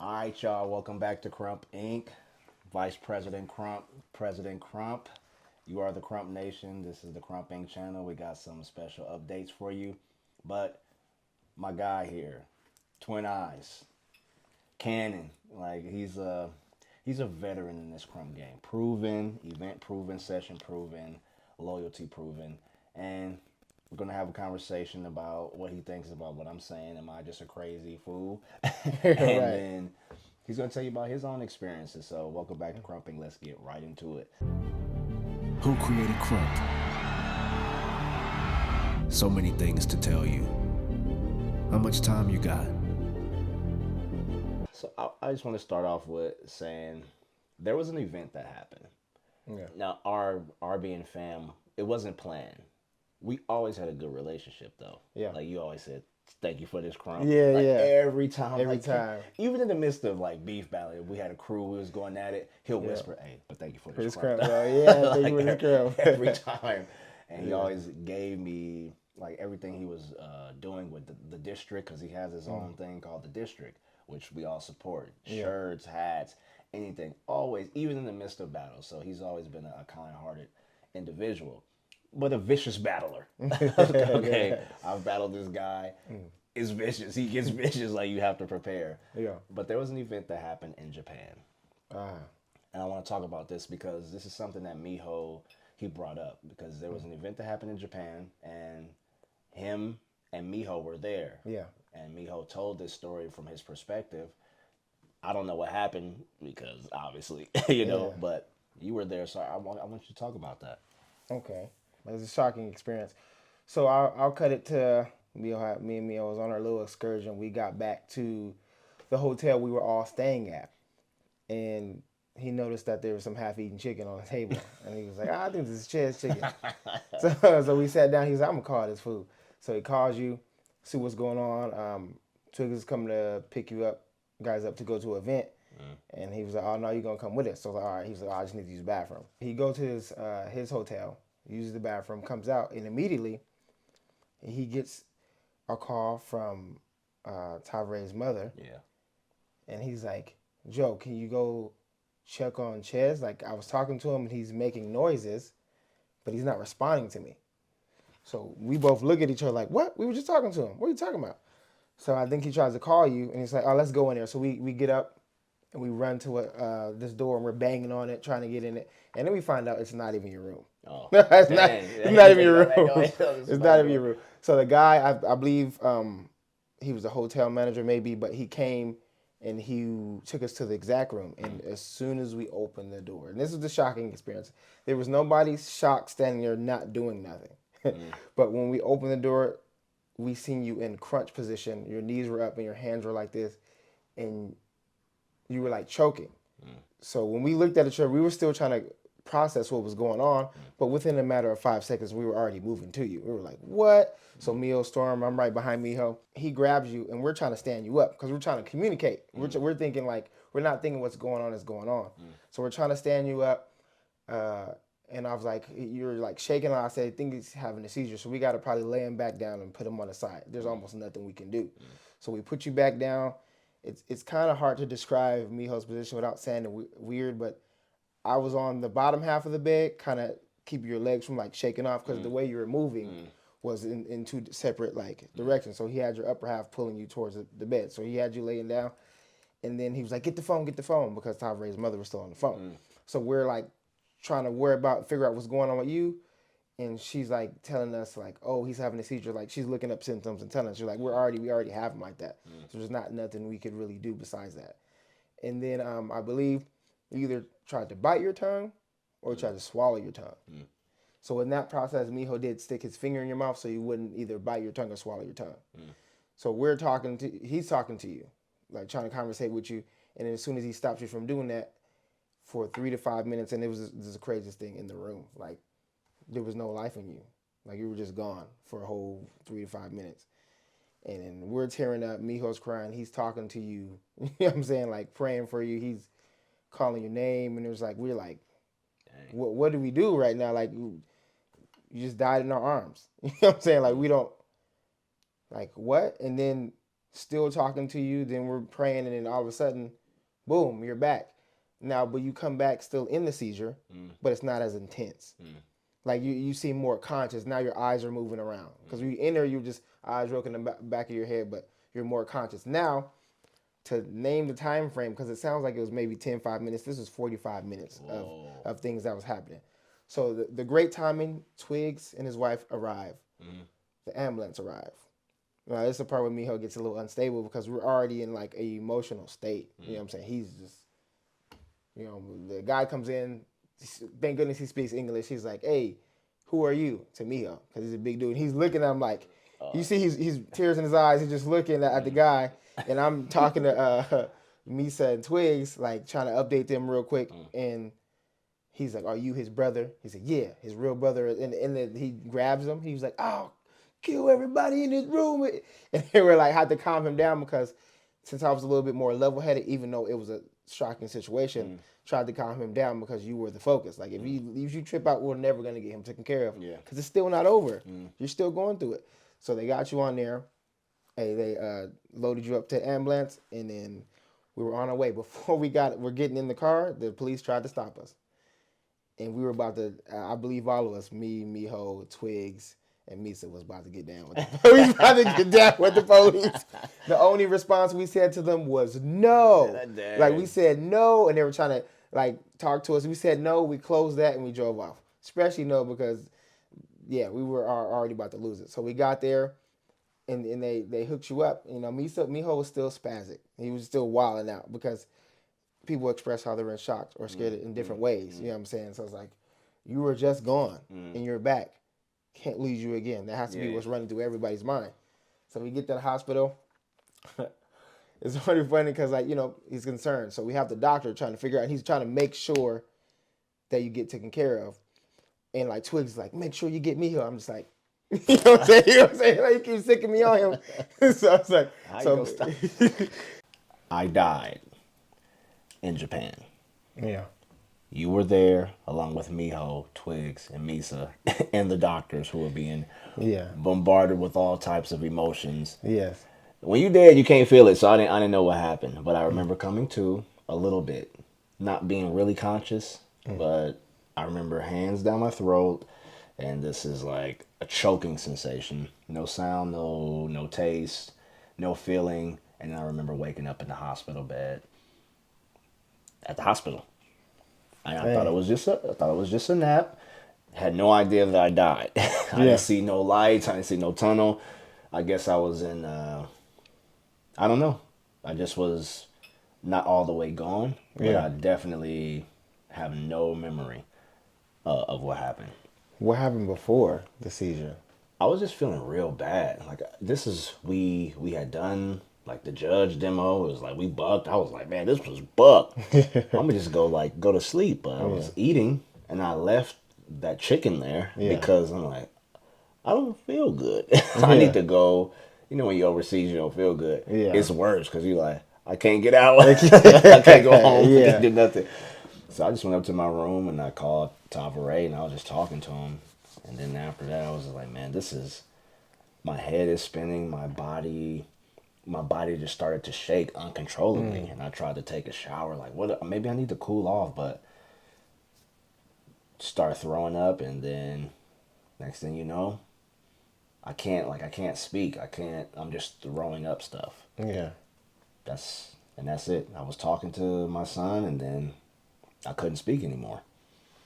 All right, y'all. Welcome back to Krump Inc. Vice President Krump, President Krump. You are the Krump Nation. This is the Krump Inc. channel. We got some special updates for you. But my guy here, Tighteyex Cannon, like he's a veteran in this Krump game. Proven, event proven, session proven, loyalty proven, and we're gonna have a conversation about what he thinks about what I'm saying. Am I just a crazy fool? And Right. then he's gonna tell you about his own experiences. So welcome back to Krumping. Let's get right into it. Who created Krump? So many things to tell you. How much time you got? So I just want to start off with saying there was an event that happened. Yeah. Now our being fam, it wasn't planned. We always had a good relationship though. Yeah. Like you always said, thank you for this Krump. Yeah, Like, yeah. Every time. Every like, time. Even in the midst of like beef battle, if we had a crew, we was going at it. He'll whisper, "Hey, but thank you for this This Krump." Krump, bro. Yeah, thank you for Like, this Krump. every time, and he Yeah. always gave me like everything he was doing with the district because he has his own thing called the district, which we all support. Yeah. Shirts, hats, anything. Always, even in the midst of battles. So he's always been a kind-hearted individual, but a vicious battler. Okay, I've battled this guy. It's vicious. He gets vicious. Like you have to prepare. Yeah. But there was an event that happened in Japan, Ah. and I want to talk about this because this is something that Miho he brought up because there was an event that happened in Japan, and him and Miho were there. Yeah. And Miho told this story from his perspective. I don't know what happened because obviously, Yeah. but you were there, so I want you to talk about that. Okay. It was a shocking experience. So I'll cut it to me and Mio was on our little excursion. We got back to the hotel we were all staying at. And he noticed that there was some half-eaten chicken on the table. And he was like, I think this is Ched's chicken. So we sat down. He was like, I'm going to call this food. So he calls you, see what's going on. Twiggs is coming to pick you up, guys up to go to an event. And he was like, oh, no, you're going to come with us. So I was like, all right. He was like, oh, I just need to use the bathroom. He goes to his hotel, uses the bathroom, comes out, and immediately he gets a call from Tavare's mother. Yeah. And he's like, Joe, can you go check on Ches? Like, I was talking to him, and he's making noises, but he's not responding to me. So we both look at each other like, what? We were just talking to him. What are you talking about? So I think he tries to call you, and he's like, oh, let's go in there. So we get up, and we run to this door, and we're banging on it, trying to get in it. And then we find out it's not even your room. Oh, it's dang. not even your room. It's It's not even your room. So the guy, I believe he was a hotel manager maybe, but he came and he took us to the exact room. And as soon as we opened the door, and this is the shocking experience, there was nobody shocked standing there not doing nothing. But when we opened the door, we seen you in crunch position. Your knees were up and your hands were like this, and you were like choking. So when we looked at each other, we were still trying to process what was going on, but within a matter of 5 seconds, we were already moving to you. We were like, what? So Mio Storm, I'm right behind Miho. He grabs you, and we're trying to stand you up because we're trying to communicate. We're thinking like, we're not thinking what's going on is going on. So we're trying to stand you up, and I was like, you're like shaking. I said, I think he's having a seizure, so we got to probably lay him back down and put him on the side. There's almost nothing we can do. So we put you back down. It's kind of hard to describe Miho's position without saying it weird, but I was on the bottom half of the bed, kind of keep your legs from like shaking off because the way you were moving was in two separate like directions. So he had your upper half pulling you towards the bed. So he had you laying down, and then he was like, get the phone, because Tavare's mother was still on the phone. So we're like trying to figure out what's going on with you. And she's like telling us like, oh, he's having a seizure. Like she's looking up symptoms and telling us, she's like, we already have him like that. So there's not nothing we could really do besides that. And then I believe you either tried to bite your tongue or tried to swallow your tongue. So in that process, Miho did stick his finger in your mouth so you wouldn't either bite your tongue or swallow your tongue. So he's talking to you, like trying to conversate with you. And then as soon as he stops you from doing that for 3 to 5 minutes, and it was the craziest thing in the room. Like there was no life in you. Like you were just gone for a whole 3 to 5 minutes. And then we're tearing up, Miho's crying, he's talking to you, you know what I'm saying, like praying for you, he's calling your name, and it was like, we're like, what do we do right now? Like, you just died in our arms. You know what I'm saying? Like, we don't, like, what? And then still talking to you. Then we're praying, and then all of a sudden, boom, you're back. Now, but you come back still in the seizure, but it's not as intense. Like you seem more conscious. Now your eyes are moving around. Because when you enter, you're just eyes rolling in the back of your head, but you're more conscious. Now, to name the time frame, because it sounds like it was maybe 5 minutes. This was 45 minutes of things that was happening. So the great timing, Twigs and his wife arrive. The ambulance arrive. Now, this is the part where Miho gets a little unstable because we're already in like a emotional state. You know what I'm saying? He's just, the guy comes in. Thank goodness he speaks English. He's like, "Hey, who are you?" to Miho, because he's a big dude. And he's looking at him like, you see he's tears in his eyes. He's just looking at the guy. And I'm talking to Misa and Twigs, like trying to update them real quick. And he's like, "Are you his brother?" He said, "Yeah, his real brother." And then he grabs him. He was like, "Oh, kill everybody in this room." And they were like, had to calm him down because since I was a little bit more level-headed, even though it was a shocking situation, tried to calm him down because you were the focus. Like, if you trip out, we're never going to get him taken care of. Yeah. Because it's still not over. You're still going through it. So they got you on there. Hey, they loaded you up to the ambulance, and then we were on our way. Before we're getting in the car, the police tried to stop us. And we were about to, I believe all of us, me, Miho, Twigs, and Misa was about to get down with the police. The only response we said to them was no. Like, we said no, and they were trying to like talk to us. We said no, we closed that, and we drove off. Especially no, because we were already about to lose it. So we got there, and they hooked you up. Miho was still spastic. He was still wilding out because people express how they're in shock or scared in different ways. You know what I'm saying? So it's like, you were just gone, and you're back. Can't lose you again. That has to be what's running through everybody's mind. So we get to the hospital. It's really funny because, he's concerned. So we have the doctor trying to figure out. He's trying to make sure that you get taken care of. And, like, Twigs is like, "Make sure you get me here." I'm just like, you know what I'm saying? Like, you keep sicking me on him. So I was like, I died in Japan. Yeah. You were there along with Miho, Twigs, and Misa, and the doctors who were being bombarded with all types of emotions. Yes. When you dead, you can't feel it, so I didn't know what happened. But I remember coming to a little bit, not being really conscious, but I remember hands down my throat, and this is like a choking sensation. No sound, no taste, no feeling. And I remember waking up in the hospital bed. At the hospital. I thought it was just a nap. Had no idea that I died. I didn't see no lights. I didn't see no tunnel. I guess I was in. I don't know. I just was not all the way gone, but I definitely have no memory of what happened. What happened before the seizure? I was just feeling real bad. Like, this is we had done. Like, the judge demo, it was like we bucked. I was like, man, this was bucked. I'm gonna just go to sleep. But I was eating, and I left that chicken there because I'm like, I don't feel good. I need to go. When you're overseas, you don't feel good. Yeah. It's worse because you're like, I can't get out. I can't go home. I can't do nothing. So I just went up to my room and I called Tavare, and I was just talking to him. And then after that, I was like, man, my head is spinning, my body just started to shake uncontrollably, and I tried to take a shower. Like, what? Maybe I need to cool off, but start throwing up, and then next thing you know, I can't speak. I'm just throwing up stuff. Yeah. That's it. I was talking to my son, and then I couldn't speak anymore.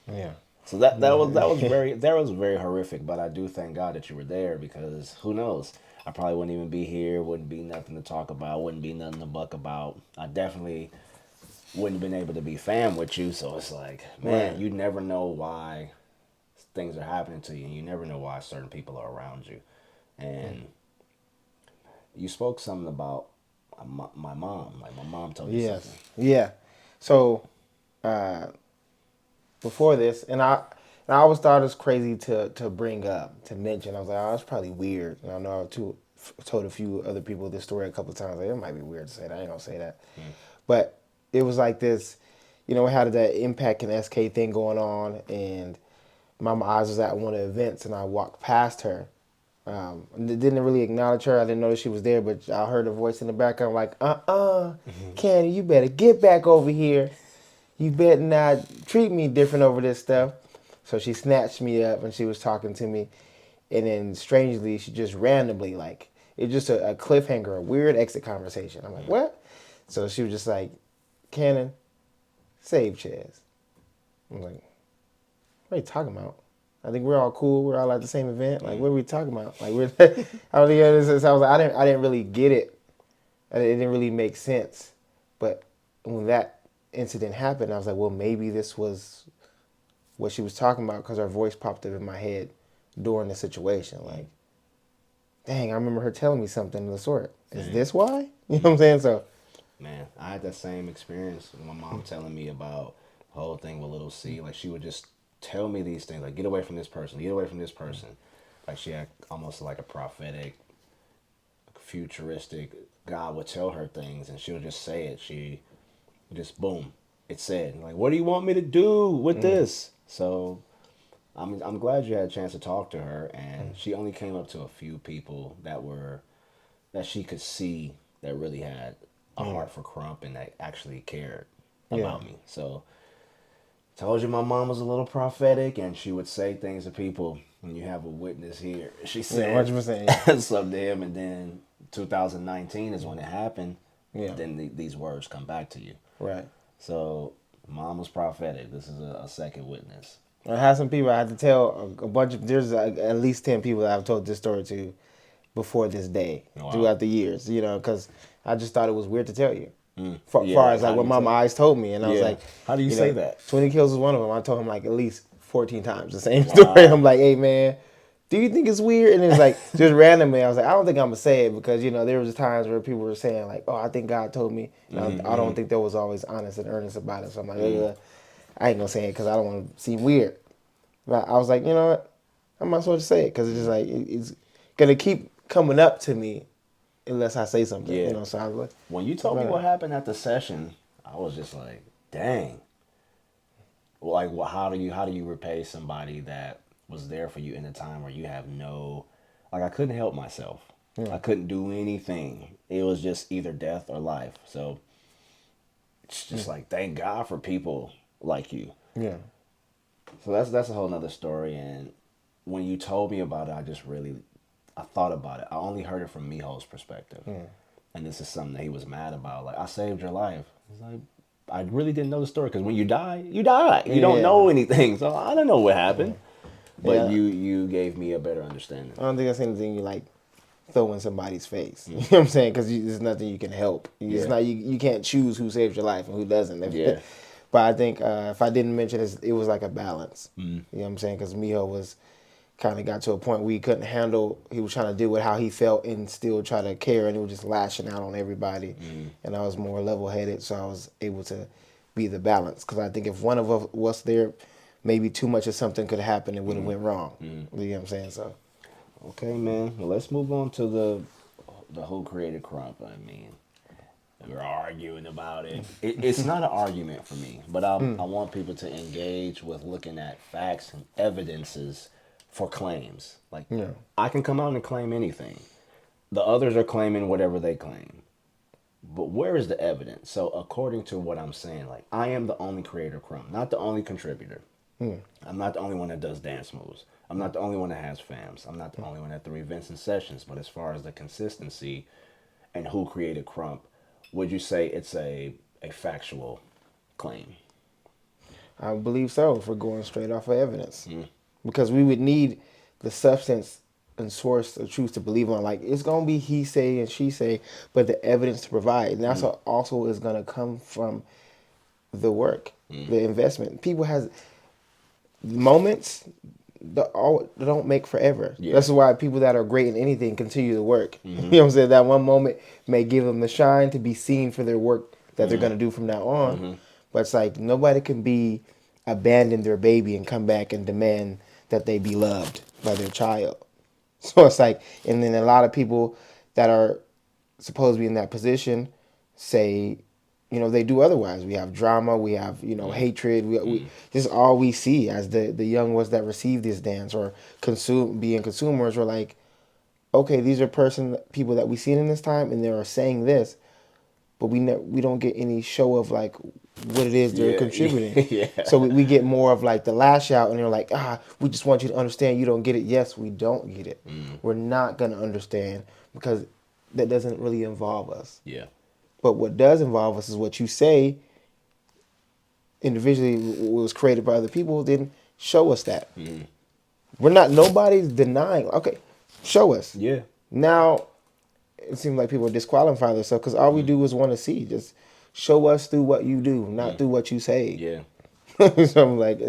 Yeah. So that was very horrific. But I do thank God that you were there, because who knows? I probably wouldn't even be here. Wouldn't be nothing to talk about. Wouldn't be nothing to buck about. I definitely wouldn't have been able to be fam with you. So it's like, man, you never know why things are happening to you. And you never know why certain people are around you. And you spoke something about my mom. Like, my mom told you something. Yeah. So before this, and I always thought it was crazy to bring up, to mention. I was like, oh, that's probably weird. And I know I told a few other people this story a couple of times. Like, it might be weird to say that. I ain't gonna say that. But it was like this, we had that Impact and SK thing going on, and Mama Oz was at one of the events, and I walked past her, Didn't really acknowledge her. I didn't know that she was there, but I heard a voice in the background like, Cannon, you better get back over here. You better not treat me different over this stuff. So she snatched me up and she was talking to me. And then strangely, she just randomly, like, it's just a cliffhanger, a weird exit conversation. I'm like, what? So she was just like, Cannon, save Chaz. I'm like, what are you talking about? I think we're all cool. We're all at the same event. Like, what are we talking about? Like, we're I don't think I was like, I didn't really get it. It didn't really make sense. But when that incident happened, I was like, well, maybe this was what she was talking about because her voice popped up in my head during the situation. Like, dang, I remember her telling me something of the sort. Is this why? You know what I'm saying? So, Man, I had that same experience with my mom telling me about the whole thing with little C. Like, she would just tell me these things, like, get away from this person, get away from this person. Like, she had almost like a prophetic, futuristic, God would tell her things, and she would just say it. She just, boom, it said. Like, what do you want me to do with this? So, I'm glad you had a chance to talk to her, and she only came up to a few people that she could see that really had a heart for Krump and that actually cared about me. So, told you my mom was a little prophetic, and she would say things to people. When you have a witness here, she said 100%. something to him, and then 2019 is when it happened. Yeah. Then these words come back to you. right. So, mom was prophetic. This is a second witness. I had some people I had to tell a bunch of, there's at least 10 people that I've told this story to before this day, throughout the years, you know, because I just thought it was weird to tell you. Far as like what Mama Eyes told me, and I was like, how do you say that? 20 kills was one of them. I told him like at least 14 times the same story. I'm like, hey man, do you think it's weird? And it's like just randomly, I was like, I don't think I'm gonna say it because there was times where people were saying like, oh, I think God told me. And I don't think they was always honest and earnest about it. So I'm like, I ain't gonna say it because I don't want to seem weird. But I was like, you know what? I might as well just say it because it's just like it's gonna keep coming up to me unless I say something. Yeah. So I was like, When you told me what happened at the session, I was just like, dang. Like, how do you repay somebody that was there for you in a time where you have no, like, I couldn't help myself. I couldn't do anything. It was just either death or life. So it's just like, thank God for people like you. Yeah. So that's a whole nother story. And when you told me about it, I thought about it. I only heard it from Miho's perspective. And this is something that he was mad about. Like, I saved your life. It's like, I really didn't know the story because when you die, you die. You don't know anything. So I don't know what happened. But you gave me a better understanding. I don't think that's anything you like throw in somebody's face. You know what I'm saying? Because there's nothing you can help. It's not you can't choose who saves your life and who doesn't. But I think if I didn't mention it, it was like a balance. You know what I'm saying? Because Miho was kind of got to a point where he couldn't handle, he was trying to deal with how he felt and still try to care, and he was just lashing out on everybody. And I was more level-headed, so I was able to be the balance. Because I think if one of us was there, maybe too much of something could happen and would have went wrong. You know what I'm saying? So, okay, man. Well, let's move on to the whole Created Krump. I mean, we're arguing about it. It's not an argument for me, but I want people to engage with looking at facts and evidences for claims. Like, I can come out and claim anything. The others are claiming whatever they claim. But where is the evidence? So according to what I'm saying, like, I am the only creator Krump, not the only contributor. I'm not the only one that does dance moves. I'm not the only one that has fams. I'm not the only one that through events and sessions. But as far as the consistency and who created Krump, would you say it's a factual claim? I believe so, if we're going straight off of evidence. Because we would need the substance and source of truth to believe on. Like, it's going to be he say and she say, but the evidence to provide. And that's what also is going to come from the work, the investment. People has moments that don't make forever. That's why people that are great in anything continue to work. You know what I'm saying? That one moment may give them the shine to be seen for their work that they're going to do from now on. But it's like nobody can abandon their baby and come back and demand that they be loved by their child. So it's like, and then a lot of people that are supposed to be in that position say, they do otherwise. We have drama, we have, hatred. We this is all we see as the young ones that receive this dance or being consumers. We're like, okay, these are people that we seen in this time, and they are saying this, but we don't get any show of like what it is they're Yeah, contributing. yeah. So we get more of like the lash out, and they're like, we just want you to understand. You don't get it. Yes, we don't get it. We're not gonna understand because that doesn't really involve us. Yeah. But what does involve us is what you say individually was created by other people. Then show us that. We're not. Nobody's denying. Okay, show us. Yeah. Now it seems like people are disqualifying themselves because all we do is want to see. Just show us through what you do, not through what you say. Yeah. So I'm like,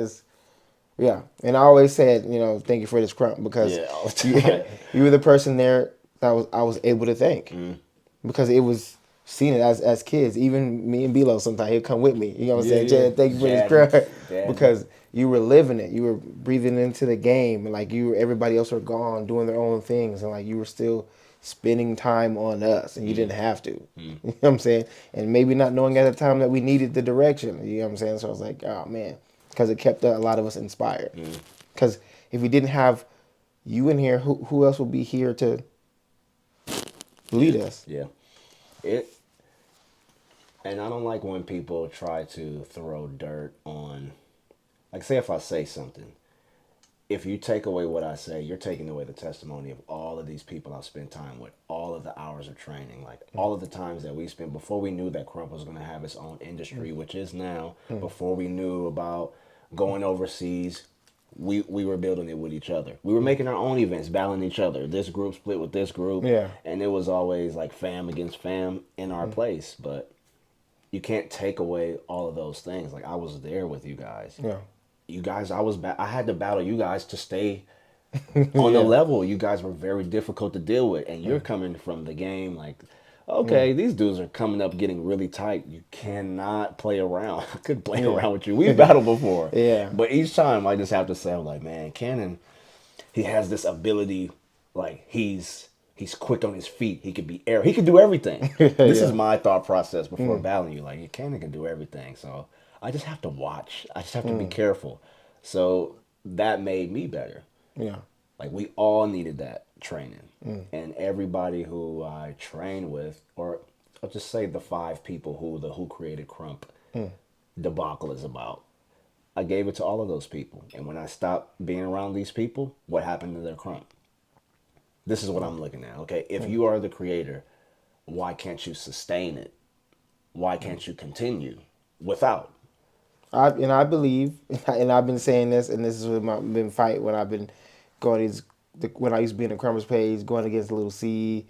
yeah. And I always said, thank you for this Krump because Yeah, all the time. you were the person there that I was able to thank because it was seen it as kids. Even me and Bilo sometimes he'd come with me. You know what I'm saying? Yeah. Chad, thank you for this Krump because you were living it. You were breathing into the game, and like everybody else were gone doing their own things, and like you were still spending time on us, and you didn't have to. You know what I'm saying? And maybe not knowing at the time that we needed the direction. You know what I'm saying? So I was like, oh man, because it kept a lot of us inspired. Because if we didn't have you in here, who else would be here to lead us? Yeah. And I don't like when people try to throw dirt on, like, say if I say something, if you take away what I say, you're taking away the testimony of all of these people I've spent time with, all of the hours of training, like all of the times that we spent before we knew that Krump was going to have its own industry, which is now, before we knew about going overseas, we were building it with each other. We were making our own events, battling each other. This group split with this group. Yeah. And it was always like fam against fam in our place. But you can't take away all of those things. Like, I was there with you guys. Yeah. You guys, I had to battle you guys to stay on the level. You guys were very difficult to deal with. And you're coming from the game like, okay, these dudes are coming up getting really tight. You cannot play around. I couldn't play around with you. We battled before. Yeah. But each time I just have to say, I'm like, man, Cannon, he has this ability, like he's quick on his feet. He could be air. He could do everything. This is my thought process before battling you. Like, Cannon can do everything. So I just have to watch. I just have to be careful. So that made me better. Yeah. Like, we all needed that training. And everybody who I trained with, or I'll just say the 5 people who created Krump debacle is about, I gave it to all of those people. And when I stopped being around these people, what happened to their Krump? This is what I'm looking at. Okay, if you are the creator, why can't you sustain it? Why can't you continue without? I believe, and I've been saying this, and this is what I've been fight when I've been going when I used to be in the Crumbers page, going against Little C,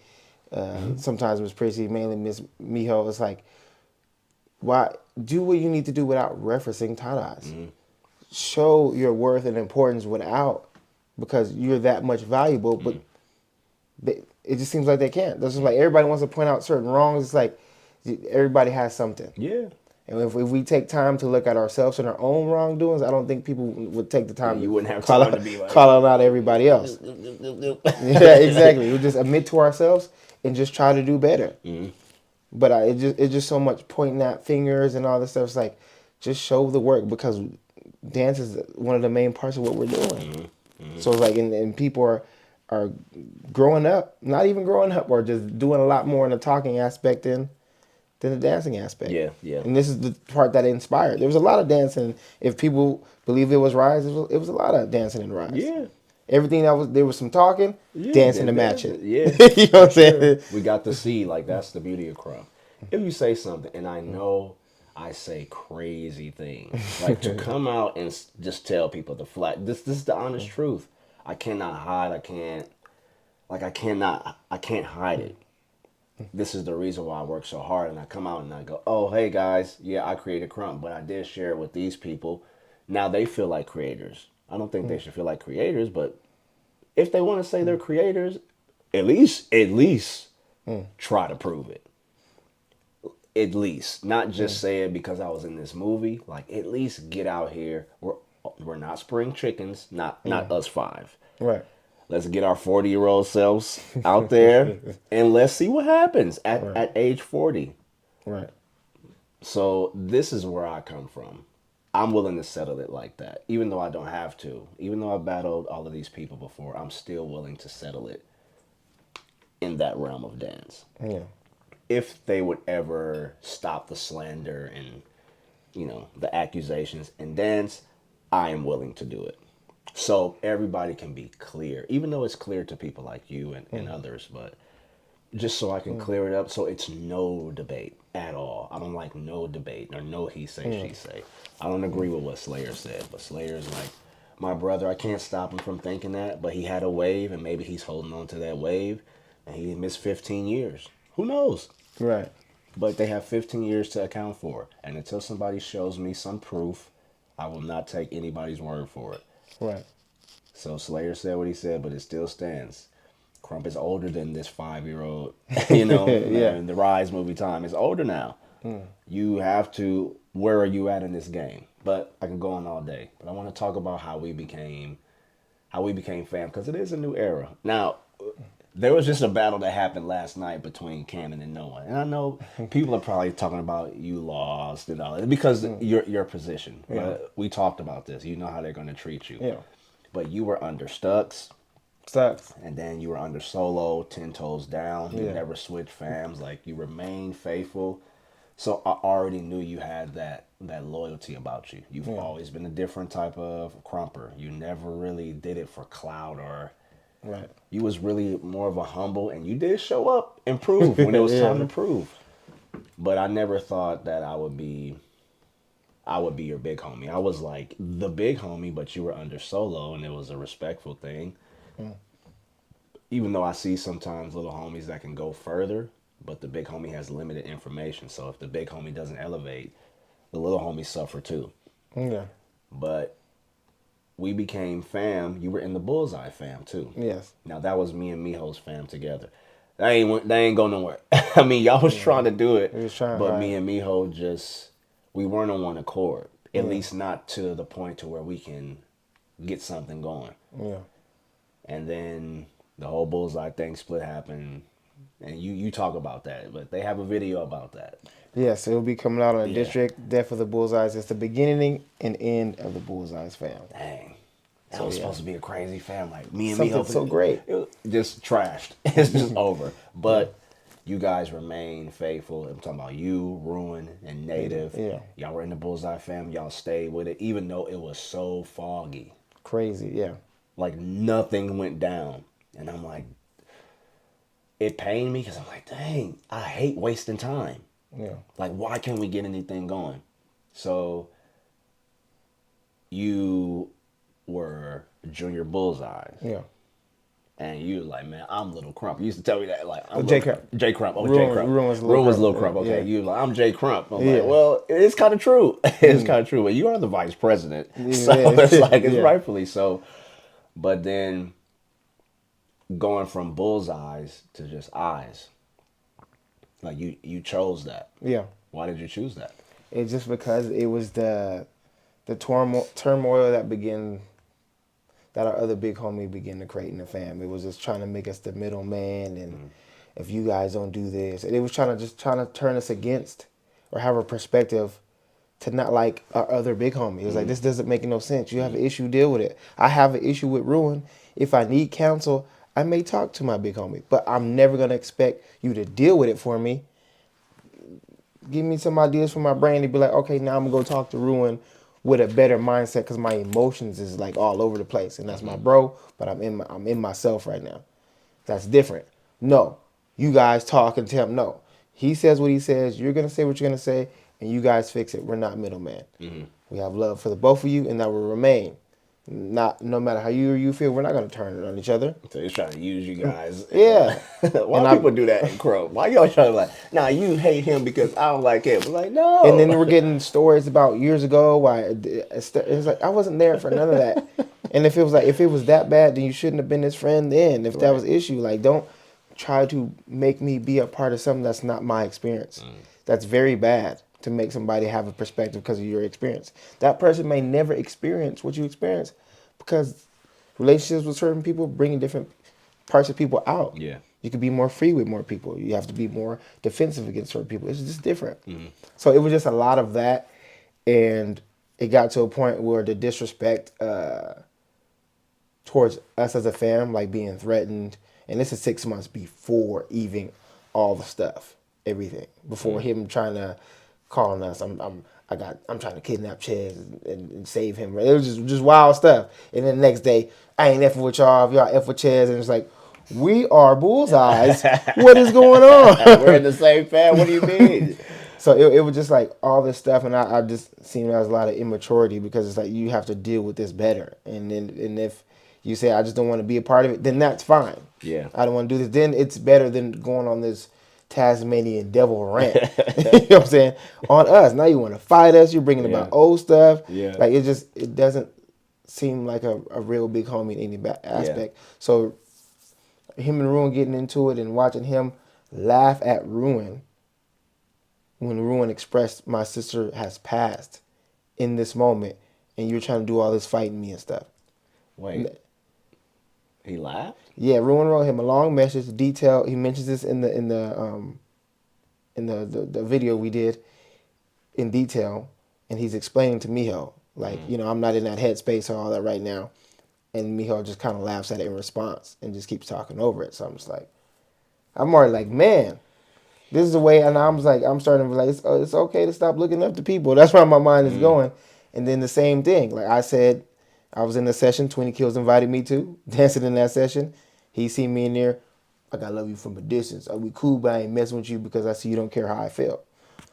sometimes Miss Prissy, mainly Miss Miho. It's like, why do what you need to do without referencing tie-dyes? Show your worth and importance without, because you're that much valuable. But it just seems like they can't. This is like everybody wants to point out certain wrongs. It's like everybody has something. Yeah. And if we take time to look at ourselves and our own wrongdoings, I don't think people would take the time You wouldn't have call time out, to be like, call out everybody else. Yeah, exactly. We just admit to ourselves and just try to do better. But it's just so much pointing at fingers and all this stuff. It's like, just show the work, because dance is one of the main parts of what we're doing. So it's like, and people are growing up, not even growing up, or just doing a lot more in the talking aspect than the dancing aspect. Yeah, yeah. And this is the part that inspired. There was a lot of dancing. If people believe it was Rise, it was a lot of dancing in Rise. Yeah. Everything there was some talking, dancing to match it. Yeah. You know what I'm saying? We got to see, like, that's the beauty of Krump. If you say something, and I know I say crazy things, like, to come out and just tell people the flat, this is the honest truth. I cannot hide. I can't hide it. This is the reason why I work so hard. And I come out and I go, oh, hey guys, yeah, I created Krump, but I did share it with these people. Now they feel like creators. I don't think they should feel like creators, but if they want to say they're creators, at least try to prove it. At least, not just say it because I was in this movie. Like, at least get out here. We're not spring chickens, not us 5. Right. Let's get our 40-year-old selves out there and let's see what happens at age 40. Right. So this is where I come from. I'm willing to settle it like that, even though I don't have to. Even though I've battled all of these people before, I'm still willing to settle it in that realm of dance. Yeah. If they would ever stop the slander and, the accusations and dance, I am willing to do it. So everybody can be clear, even though it's clear to people like you and others, but just so I can clear it up so it's no debate at all. I don't like no debate or no he say, she say. I don't agree with what Slayer said, but Slayer's like my brother. I can't stop him from thinking that, but he had a wave and maybe he's holding on to that wave and he missed 15 years. Who knows? Right. But they have 15 years to account for. And until somebody shows me some proof, I will not take anybody's word for it. Right. So Slayer said what he said, but it still stands. Krump is older than this 5-year-old, Yeah. in the Rise movie time. It's older now. You have to, where are you at in this game? But I can go on all day. But I want to talk about how we became fam, because it is a new era. Now, there was just a battle that happened last night between Cannon and Noah. And I know people are probably talking about you lost and all that because your position. Yeah. But we talked about this. You know how they're going to treat you. Yeah. But you were under Stux. Sucks. And then you were under Solo, 10 toes down. You Yeah. never switched fams. Like, you remained faithful. So I already knew you had that loyalty about you. You've always been a different type of Krumper. You never really did it for clout or... Right. You was really more of a humble, and you did show up and prove when it was time to prove. But I never thought that I would be your big homie. I was like the big homie, but you were under Solo, and it was a respectful thing. Even though I see sometimes little homies that can go further, but the big homie has limited information. So if the big homie doesn't elevate, the little homies suffer too. Yeah. But we became fam. You were in the Bullseye fam too. Yes. Now that was me and Miho's fam together. They ain't go nowhere. I mean, y'all was trying to do it, We was trying, but right. me and Miho we weren't on one accord. At least not to the point to where we can get something going. Yeah. And then the whole Bullseye thing split happened, and you talk about that, but they have a video about that. Yes, it'll be coming out on the Yeah. district. Death of the Bullseyes. It's the beginning and end of the Bullseyes fam. Dang. That was supposed to be a crazy fam. Like, me and Something Miho. so great. It was just trashed. It's just over. But you guys remain faithful. I'm talking about you, Ruin, and Native. Yeah. Y'all were in the Bullseye fam. Y'all stayed with it, even though it was so foggy. Crazy, yeah. Like, nothing went down. And I'm like, it pained me because I'm like, dang, I hate wasting time. Yeah. Like, why can't we get anything going? So, you were Junior Bullseyes. Yeah. And you was like, man, I'm Little Krump. You used to tell me that, like, I'm J. Little Krump. J. Krump. Oh, Ruin- J. Krump. Ruin was Ruin was Little Little Krump. Krump. Okay, Yeah. you like, I'm J. Krump. I'm Yeah. like, well, it's kind of true. It's kind of true. But you are the vice president. So Yeah. it's like, it's Yeah. rightfully so. But then going from Bullseyes to just eyes, like, you chose that. Yeah. Why did you choose that? It's just because it was the turmoil that our other big homie began to create in the fam. It was just trying to make us the middleman, and if you guys don't do this, and it was trying to turn us against or have a perspective to not like our other big homie. It was like, this doesn't make no sense. You have an issue, deal with it. I have an issue with Ruin. If I need counsel, I may talk to my big homie, but I'm never gonna expect you to deal with it for me. Give me some ideas from my brain to be like, okay, now I'm gonna go talk to Ruin with a better mindset because my emotions is like all over the place, and that's my bro. But I'm in myself right now. That's different. No, you guys talk and tell him no. He says what he says. You're gonna say what you're gonna say, and you guys fix it. We're not middleman. We have love for the both of you, and that will remain. No matter how you feel, we're not gonna turn it on each other. So he's trying to use you guys. Yeah. Why And do people do that in Krump? Why y'all trying to like, nah, you hate him because I don't like him? We're like, no. And then we're getting stories about years ago why it's like I wasn't there for none of that. And if it was that bad, then you shouldn't have been his friend then. If that was issue, like, don't try to make me be a part of something that's not my experience. That's very bad to make somebody have a perspective because of your experience. That person may never experience what you experience because relationships with certain people bring different parts of people out. Yeah. You could be more free with more people. You have to be more defensive against certain people. It's just different. So it was just a lot of that. And it got to a point where the disrespect towards us as a fam, like being threatened And this is 6 months before even all the stuff, everything. Before him trying to calling us, I'm trying to kidnap Ches and save him. It was just wild stuff. And then the next day, I ain't effing with y'all. If y'all F with Ches, and it's like, we are bullseyes. What is going on? We're in the same fan. What do you mean? So it was just like all this stuff, and I just seen it as a lot of immaturity because it's like you have to deal with this better. And if you say I just don't want to be a part of it, then that's fine. Yeah. I don't want to do this. Then it's better than going on this Tasmanian devil rant. You know what I'm saying? On us. Now you want to fight us. You're bringing about old stuff. Yeah. Like it doesn't seem like a real big homie in any aspect. So him and Ruin getting into it and watching him laugh at Ruin when Ruin expressed my sister has passed in this moment and you're trying to do all this fighting me and stuff. Wait. He laughed? Yeah, Ruin wrote him a long message, detailed. He mentions this in the video we did in detail, and he's explaining to Miho, like, I'm not in that headspace or all that right now. And Miho just kind of laughs at it in response and just keeps talking over it. So I'm just like, I'm already like, man, this is the way. And I'm starting to be like, it's okay to stop looking up to people. That's where my mind is going. And then the same thing, like I said, I was in the session, 20 Kills invited me to, dancing in that session. He seen me in there, like, I love you from a distance. We cool, but I ain't messing with you because I see you don't care how I feel.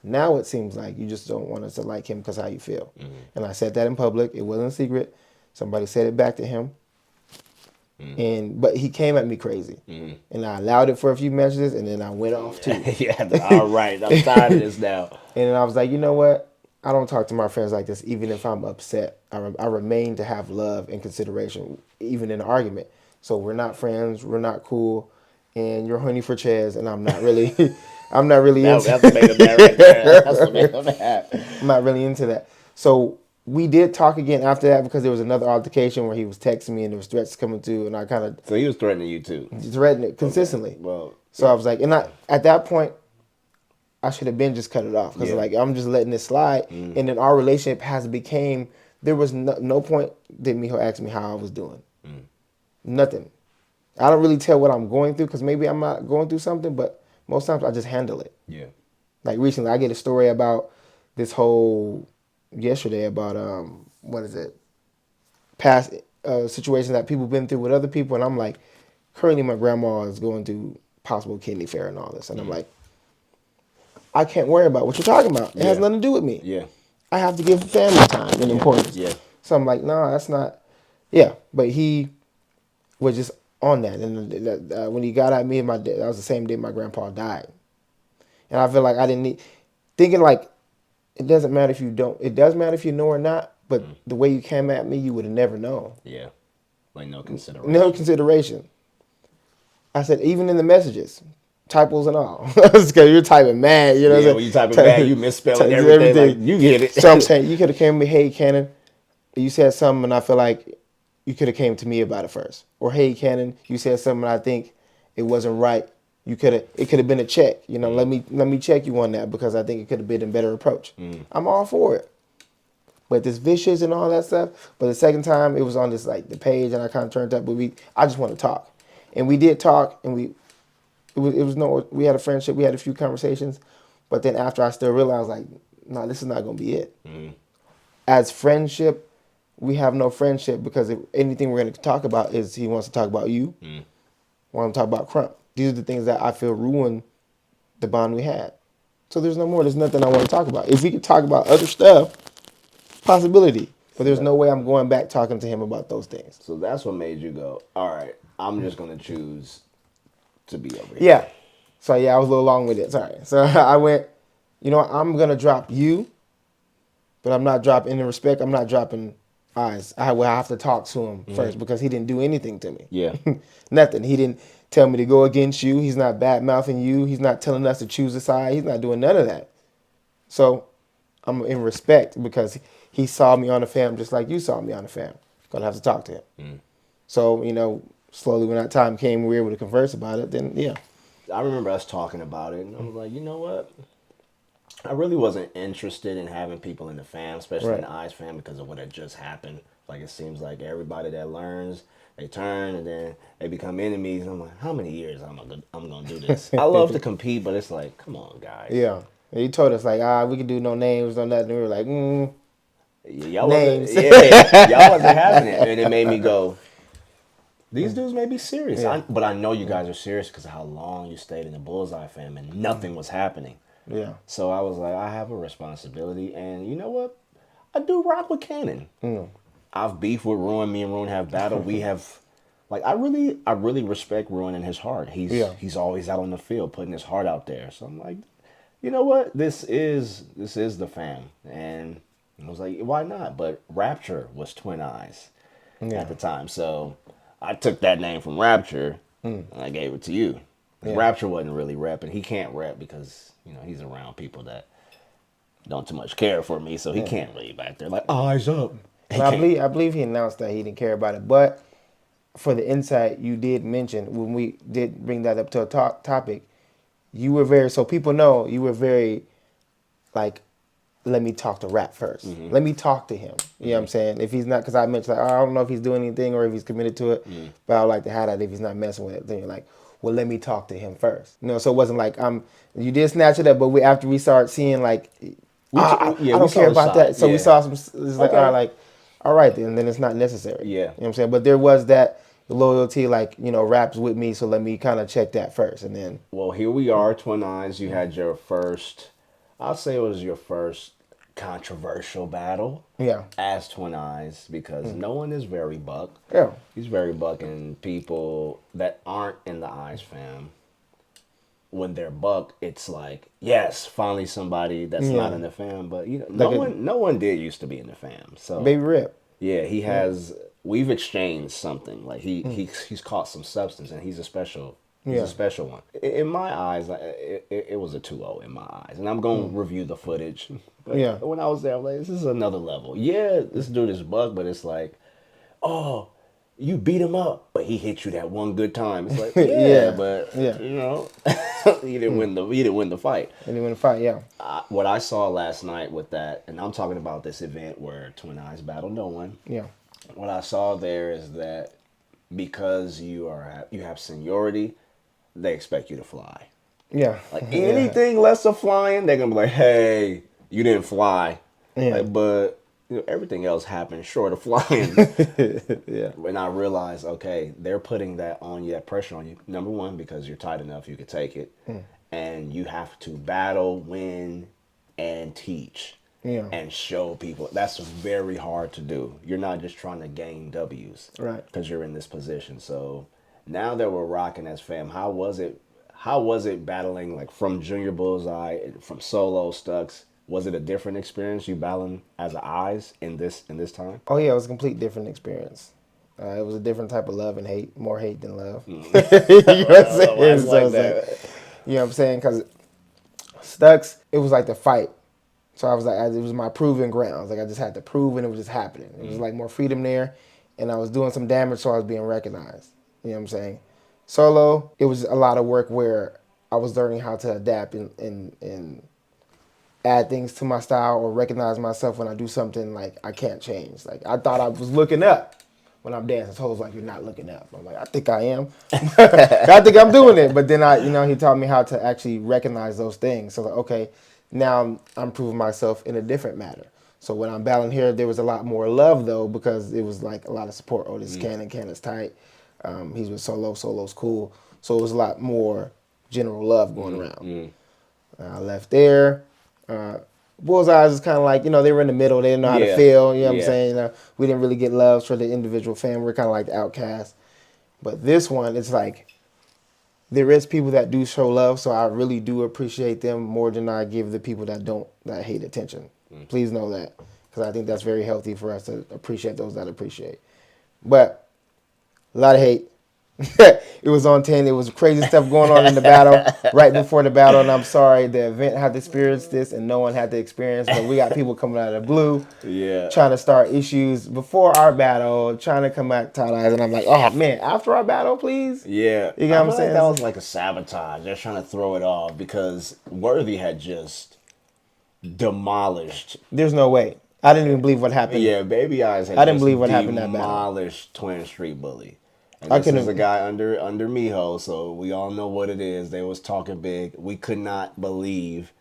Now it seems like you just don't want us to like him because how you feel. And I said that in public. It wasn't a secret. Somebody said it back to him. But he came at me crazy. And I allowed it for a few messages, and then I went off too. All right, I'm tired of this now. And then I was like, you know what? I don't talk to my friends like this, even if I'm upset. I remain to have love and consideration, even in an argument. So we're not friends, we're not cool, and you're horny for Ches, and I'm not really, I'm not really into That's the make of that right there. That's the make of that. I'm not really into that. So we did talk again after that because there was another altercation where he was texting me and there was threats coming through, and I kind of So he was threatening you too. threatened it consistently. Okay. Well, so I was like, and at that point, I should have been just cut it off because like I'm just letting it slide, and then our relationship has became. There was no point that Miho asked me how I was doing. Nothing. I don't really tell what I'm going through because maybe I'm not going through something, but most times I just handle it. Yeah. Like recently, I get a story about this whole yesterday about what is it? Past situations that people been through with other people, and I'm like, currently my grandma is going through possible kidney failure and all this, and I'm like, I can't worry about what you're talking about. It has nothing to do with me. Yeah. I have to give family time and importance. Yeah. So I'm like, no, that's not. Yeah, but he was just on that, and when he got at me, that was the same day my grandpa died, and I feel like I didn't need thinking like it doesn't matter if you don't. It does matter if you know or not, but the way you came at me, you would have never known. Yeah. Like no consideration. No consideration. I said even in the messages. Typos and all, because you're typing mad. You know, Yeah, when you typing mad, you misspelling everything. Like, you get it. So I'm saying you could have came to me, hey Cannon, you said something, and I feel like you could have came to me about it first. Or hey Cannon, you said something, and I think it wasn't right. It could have been a check. You know, let me check you on that because I think it could have been a better approach. I'm all for it. But this vicious and all that stuff. But the second time it was on this like the page, and I kind of turned up. But I just want to talk, and we did talk, and we had a friendship, we had a few conversations, but then after I still realized like, no, this is not gonna be it. As friendship, we have no friendship because if anything we're gonna talk about is he wants to talk about you, want to talk about Krump. These are the things that I feel ruined the bond we had. So there's no more. There's nothing I want to talk about. If we could talk about other stuff, possibility, but there's no way I'm going back talking to him about those things. So that's what made you go, all right, I'm just gonna choose to be over here. Yeah. So yeah, I was a little long with it. Sorry. So I went, I'm gonna drop you, but I'm not dropping in respect. I'm not dropping eyes. I will have to talk to him first because he didn't do anything to me. Yeah. Nothing. He didn't tell me to go against you. He's not bad mouthing you. He's not telling us to choose a side. He's not doing none of that. So I'm in respect because he saw me on the fam just like you saw me on the fam. Gonna have to talk to him. So slowly when that time came, we were able to converse about it. Then yeah. I remember us talking about it, and I was like, you know what? I really wasn't interested in having people in the fam, especially in the Eyes fam, because of what had just happened Like it seems like everybody that learns, they turn and then they become enemies. And I'm like, how many years I'm gonna do this? I love to compete, but it's like, come on, guys. Yeah. And he told us like, we can do no names, no nothing. We were like, Y'all names. y'all wasn't having it, and it made me go. These dudes may be serious, but I know you guys are serious because of how long you stayed in the Bullseye fam and nothing was happening. Yeah. So I was like, I have a responsibility, and you know what? I do rock with Cannon. I've beefed with Ruin. Me and Ruin have battled. We have, like, I really respect Ruin and his heart. He's always out on the field putting his heart out there. So I'm like, you know what? This is the fam, and I was like, why not? But Rapture was Twin Eyes at the time, so I took that name from Rapture and I gave it to you. Rapture wasn't really repping. He can't rep because he's around people that don't too much care for me, so he can't really back there like eyes up. I believe he announced that he didn't care about it. But for the insight you did mention when we did bring that up to a topic, you were very, so people know you were very like, let me talk to Rap first. Let me talk to him. You know what I'm saying? If he's not, because I mentioned like, I don't know if he's doing anything or if he's committed to it, but I would like to have that if he's not messing with it. Then you're like, well, let me talk to him first. So it wasn't like you did snatch it up, but after we started seeing like, I don't care about that. So we saw some. It's like, all right, then it's not necessary. Yeah. You know what I'm saying? But there was that loyalty, like, Rap's with me, so let me kind of check that first, and then. Well, here we are, Twin Eyes. You had your first. I'll say it was your first controversial battle. Yeah. As Twin Eyes, because no one is very buck. Yeah. He's very buck, and people that aren't in the Eyes fam, when they're buck, it's like, yes, finally somebody that's not in the fam. But no one did used to be in the fam. So Baby Rip. Yeah, he has. We've exchanged something. Like he's caught some substance, and he's a special. He's a special one. In my eyes, it was a 2-0 in my eyes, and I'm going to review the footage. But when I was there, I was like, this is another level. Yeah, this dude is buck, but it's like, oh, you beat him up, but he hit you that one good time. It's like, but he didn't win the fight. And he win the fight, yeah. What I saw last night with that, and I'm talking about this event where Twin Eyes battled no one. Yeah. What I saw there is that because you have seniority, they expect you to fly. Yeah. Like anything less of flying, they're gonna be like, hey, you didn't fly. Yeah. Like, but everything else happened short of flying. Yeah. And I realized, okay, they're putting that on you, that pressure on you. Number one, because you're tight enough, you could take it. And you have to battle, win, and teach. Yeah. And show people. That's very hard to do. You're not just trying to gain W's. Right. Because you're in this position. So now that we're rocking as fam, how was it battling like from Junior Bullseye, from Solo Stux? Was it a different experience you battling as Eyes in this time? Oh yeah, it was a complete different experience. It was a different type of love and hate, more hate than love. You know what I'm saying? You know what I'm saying? Because Stux, it was like the fight. So I was like, it was my proving grounds. Like I just had to prove, and it was just happening. It was like more freedom there, and I was doing some damage, so I was being recognized. You know what I'm saying? Solo, it was a lot of work where I was learning how to adapt and add things to my style or recognize myself when I do something like I can't change. Like I thought I was looking up when I'm dancing. So I was like, you're not looking up. I'm like, I think I am. I think I'm doing it. But then he taught me how to actually recognize those things. So like, okay, now I'm proving myself in a different manner. So when I'm battling here, there was a lot more love though, because it was like a lot of support. Oh, this is Cannon, Cannon's tight. He's with Solo, Solo's cool. So it was a lot more general love going around. I left there. Bullseyes is kind of like, they were in the middle. They didn't know how to feel. You know what I'm saying? We didn't really get love for the individual fan. We're kind of like the outcast. But this one, it's like, there is people that do show love, so I really do appreciate them more than I give the people that hate attention. Please know that, because I think that's very healthy for us to appreciate those that appreciate. But a lot of hate. It was on 10. It was crazy stuff going on in the battle, right before the battle, and I'm sorry the event had to experience this and no one had to experience, but we got people coming out of the blue, trying to start issues before our battle, trying to come at Tight Eyes, and I'm like, oh man, after our battle, please? Yeah. You know what I'm saying? That was like a sabotage. They're trying to throw it off because Worthy had just demolished. There's no way. I didn't even believe what happened. Yeah, Baby Eyes had I didn't just believe what happened that battle. demolished Twin Street Bully. And I this is couldn't- a guy under Miho, so we all know what it is. They was talking big. We could not believe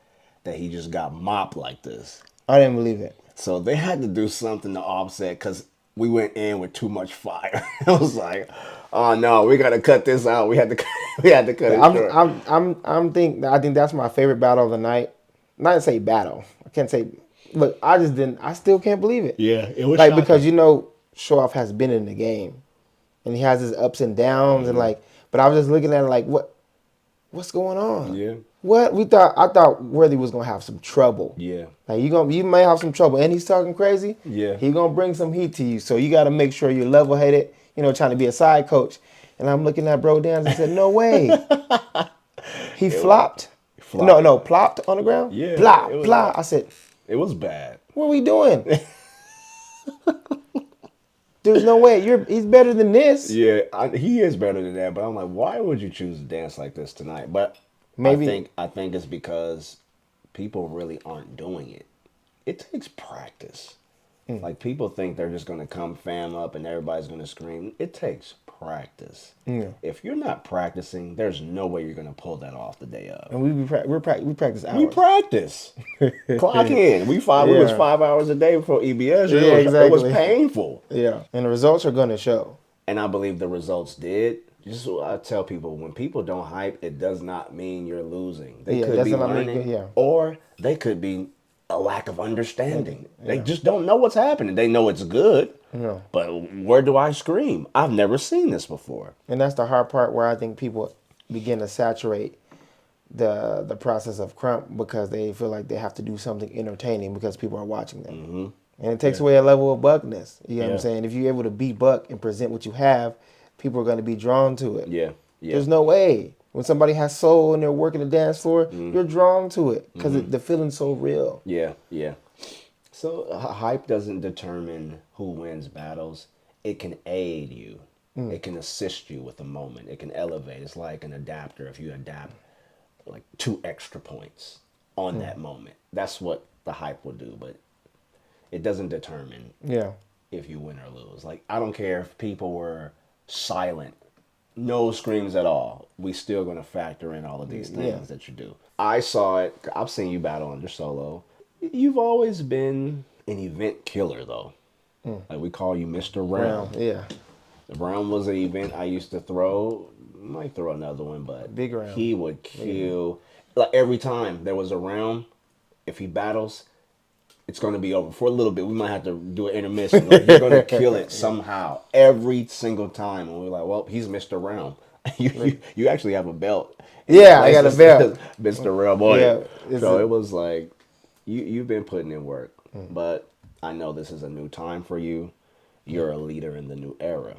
that he just got mopped like this. I didn't believe it. So they had to do something to offset because we went in with too much fire. It was like, oh no, we gotta cut this out. We had to cut it short. I think that's my favorite battle of the night. Not to say battle. I can't say. Look, I still can't believe it. Yeah, it was like shocking. because Show Off has been in the game, and he has his ups and downs, and like. But I was just looking at it like, what's going on? Yeah. What I thought Worthy was gonna have some trouble. Yeah. Like you may have some trouble, and he's talking crazy. Yeah. He gonna bring some heat to you, so you got to make sure you're level headed. Trying to be a side coach. And I'm looking at Bro Dance and said, no way. He flopped. No, plopped on the ground. Yeah. Plop, It was plop. I said, It was bad. what are we doing? There's no way. He's better than this. Yeah, he is better than that. But I'm like, why would you choose to dance like this tonight? But Maybe I think it's because people really aren't doing it. It takes practice. Like people think they're just gonna come fam up and everybody's gonna scream. It takes practice. Yeah. If you're not practicing, there's no way you're gonna pull that off the day of. And we practice hours. We practice. Clock in. We was 5 hours a day before EBS. Yeah, It was exactly. painful. Yeah. And the results are gonna show. And I believe the results did. Just what I tell people, when people don't hype, it does not mean you're losing. They could that's be not mean- learning, or they could be a lack of understanding. They just don't know what's happening. They know it's good, but where do I scream? I've never seen this before. And that's the hard part where I think people begin to saturate the process of Krump because they feel like they have to do something entertaining because people are watching them. Mm-hmm. And it takes away a level of buckness. You know what I'm saying? If you're able to be buck and present what you have, people are going to be drawn to it. Yeah. There's no way. When somebody has soul and they're working the dance floor, you're drawn to it because the feeling's so real. Yeah. So hype doesn't determine who wins battles. It can aid you. It can assist you with the moment. It can elevate. It's like an adapter. If you adapt like 2 extra points on that moment, that's what the hype will do. But it doesn't determine if you win or lose. Like, I don't care if people were silent, no screams at all. We still going to factor in all of these things that you do. I saw it. I've seen you battle under solo. You've always been an event killer, though. Like, we call you Mr. Round. Yeah. The round was an event I used to throw. Might throw another one, but Big round. he would kill. Like, every time there was a round, if he battles, it's going to be over for a little bit. We might have to do an intermission. Like, you're going to kill it somehow every single time. And we're like, well, he's Mr. Round. You actually have a belt. Yeah, I got a belt. Mr. Round on it. Yeah, So it was like, you've been putting in work. But I know this is a new time for you. You're a leader in the new era.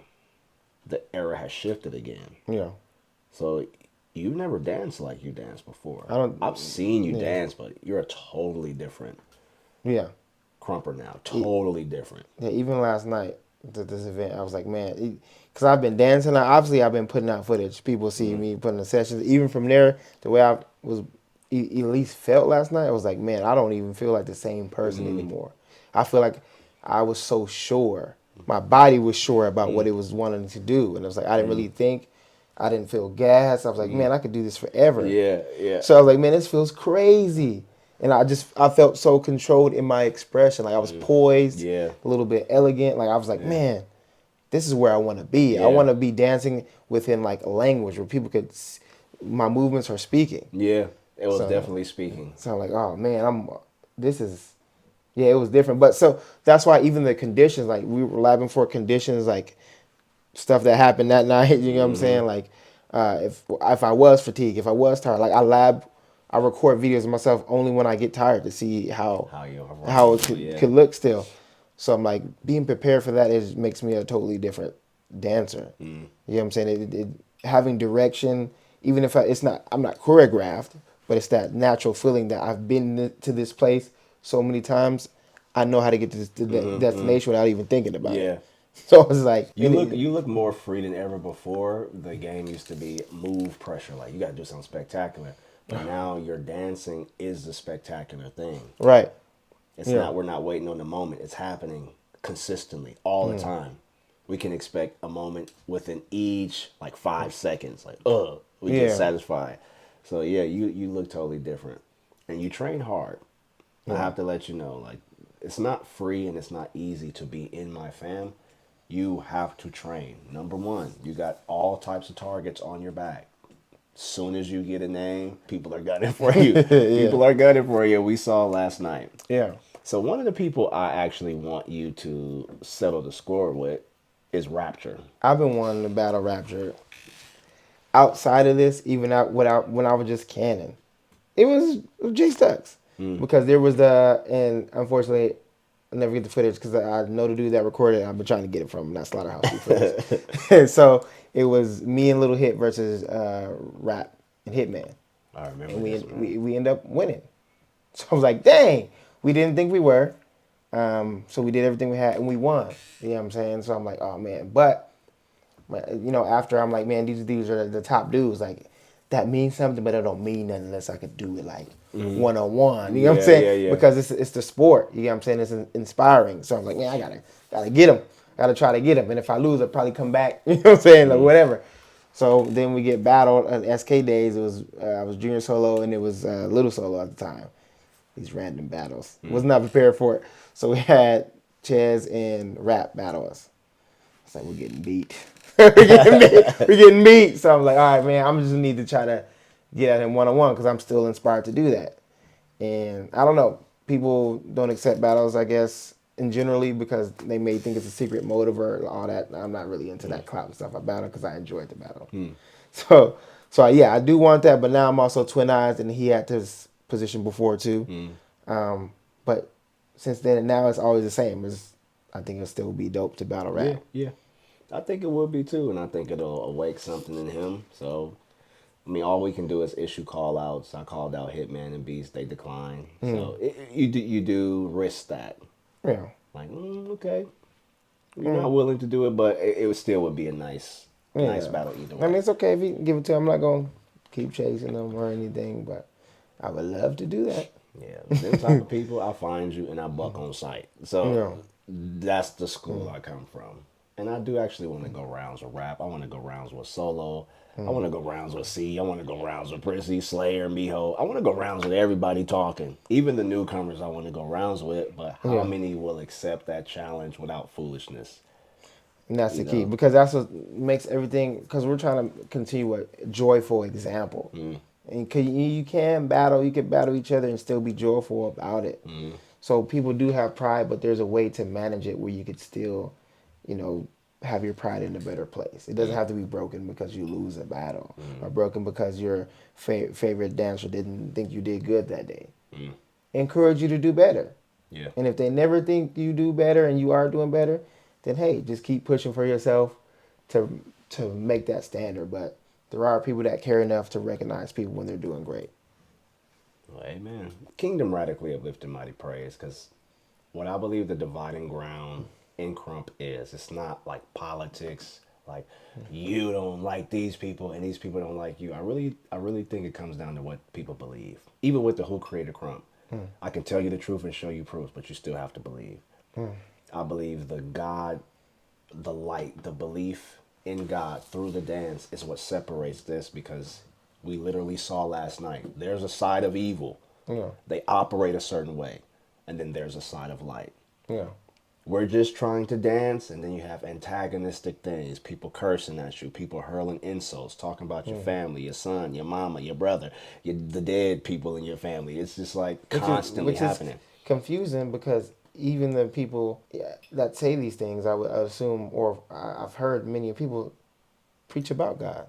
The era has shifted again. Yeah. So you've never danced like you danced before. I've seen you dance, but you're a totally different Krumper now. Totally different. Yeah, even last night at this event, I was like, man, because I've been dancing. Obviously, I've been putting out footage. People see me putting the sessions. Even from there, the way I was at least felt last night, I was like, man, I don't even feel like the same person anymore. I feel like I was so sure. My body was sure about what it was wanting to do. And it was like, I didn't really think. I didn't feel gas. I was like, man, I could do this forever. Yeah. So I was like, man, this feels crazy. And I felt so controlled in my expression. Like I was poised, a little bit elegant. Like I was like, man, this is where I want to be. I want to be dancing within like a language where people could, my movements are speaking. Yeah, it was definitely speaking. So I'm like, oh man, it was different. But so that's why even the conditions, like we were labbing for conditions, like stuff that happened that night, you know what I'm saying? Like if I was fatigued, if I was tired, like I record videos of myself only when I get tired to see how it could look still. So I'm like, being prepared for that makes me a totally different dancer. You know what I'm saying? Having direction, even if I'm not choreographed, but it's that natural feeling that I've been to this place so many times. I know how to get to this destination without even thinking about it. So it's like you look more free than ever before. The game used to be move pressure, like you got to do something spectacular. But now your dancing is the spectacular thing. Right. It's not, we're not waiting on the moment. It's happening consistently all the time. We can expect a moment within each like 5 seconds. Like, we get satisfied. So yeah, you look totally different, and you train hard. I have to let you know, like, it's not free and it's not easy to be in my fam. You have to train. Number one, you got all types of targets on your back. Soon as you get a name, people are gunning for you. People are gunning for you. We saw last night. Yeah. So one of the people I actually want you to settle the score with is Rapture. I've been wanting to battle Rapture. Outside of this, even when I was just Cannon, it was J Stux. Because there was and unfortunately, I'll never get the footage because I know the dude that recorded it. I've been trying to get it from him, not Slaughterhouse footage. And so it was me and Little Hit versus Rap and Hitman. I remember And this, man. we end up winning. So I was like, dang, we didn't think we were. So we did everything we had and we won. You know what I'm saying? So I'm like, oh man. But, you know, after I'm like, man, these dudes are the top dudes. Like, that means something, but it don't mean nothing unless I could do it like one-on-one. You know what I'm saying? Because it's the sport. You know what I'm saying? It's inspiring. So I'm like, man, I gotta get him. Gotta try to get him. And if I lose, I'll probably come back. You know what I'm saying? Like whatever. So then we get battled at SK days. It was I was junior solo and it was little solo at the time. These random battles. Was not prepared for it. So we had Chaz and Rap battle us. It's like we're getting beat. We're getting beat. So I'm like, all right, man, I'm just need to try to get at him one-on-one because I'm still inspired to do that. And I don't know, people don't accept battles, I guess, in generally because they may think it's a secret motive or all that. I'm not really into that clout and stuff. I battle because I enjoyed the battle. So yeah, I do want that, but now I'm also twin eyes, and he had his position before too. But since then and now, it's always the same. I think it'll still be dope to battle Rap. Yeah. I think it will be too, and I think it'll awake something in him. So, I mean, all we can do is issue call outs. I called out Hitman and Beast, they declined. So you do risk that. Yeah. Like, okay, you're not willing to do it, but it still would be a nice battle either way. I mean, it's okay if you can give it to him. I'm not gonna keep chasing them or anything, but I would love to do that. Yeah, them type of people, I find you and I buck on sight. So that's the school I come from. And I do actually want to go rounds with Rap. I want to go rounds with Solo. I want to go rounds with C. I want to go rounds with Prissy, Slayer, Miho. I want to go rounds with everybody talking. Even the newcomers I want to go rounds with, but how many will accept that challenge without foolishness? And that's the key, because that's what makes everything, because we're trying to continue a joyful example. And you can battle each other and still be joyful about it. So people do have pride, but there's a way to manage it where you could still, you know, have your pride in a better place. It doesn't have to be broken because you lose a battle or broken because your favorite dancer didn't think you did good that day. Encourage you to do better. Yeah. And if they never think you do better and you are doing better, then hey, just keep pushing for yourself to make that standard. But there are people that care enough to recognize people when they're doing great. Well, amen. Kingdom radically uplifted mighty praise, because what I believe the dividing ground in Krump is, it's not like politics, like you don't like these people and these people don't like you. I really think it comes down to what people believe. Even with the who created Krump, I can tell you the truth and show you proof, but you still have to believe. I believe the God, the light, the belief in God through the dance is what separates this, because we literally saw last night, there's a side of evil. They operate a certain way, and then there's a side of light. We're just trying to dance, and then you have antagonistic things, people cursing at you, people hurling insults, talking about your family, your son, your mama, your brother, the dead people in your family. It's just like constantly happening. Is confusing, because even the people that say these things, I would assume, or I've heard many people preach about God.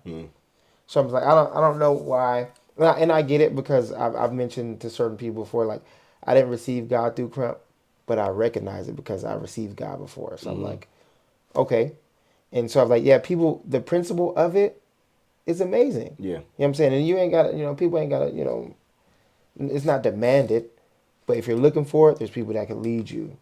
So I'm like, I don't know why, and I get it, because I've mentioned to certain people before, like, I didn't receive God through Krump, but I recognize it because I received God before. So I'm like, okay. And so I'm like, yeah, the principle of it is amazing. Yeah. You know what I'm saying? And you ain't got to, people ain't got to, it's not demanded, but if you're looking for it, there's people that can lead you.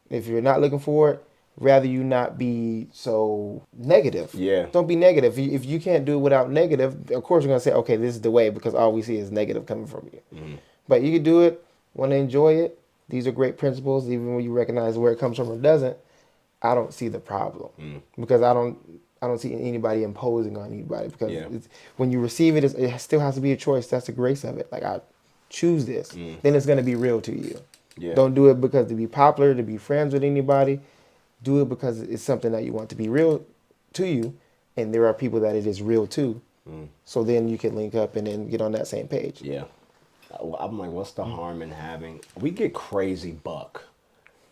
If you're not looking for it, rather you not be so negative. Yeah. Don't be negative. If you can't do it without negative, of course you're going to say, okay, this is the way, because all we see is negative coming from you. But you can do it, want to enjoy it, these are great principles, even when you recognize where it comes from or doesn't, I don't see the problem because I don't see anybody imposing on anybody because when you receive it, it still has to be a choice. That's the grace of it. Like I choose this, then it's gonna be real to you. Yeah. Don't do it because to be popular, to be friends with anybody. Do it because it's something that you want to be real to you, and there are people that it is real to. So then you can link up and then get on that same page. Yeah. I'm like, what's the harm in having? We get crazy buck.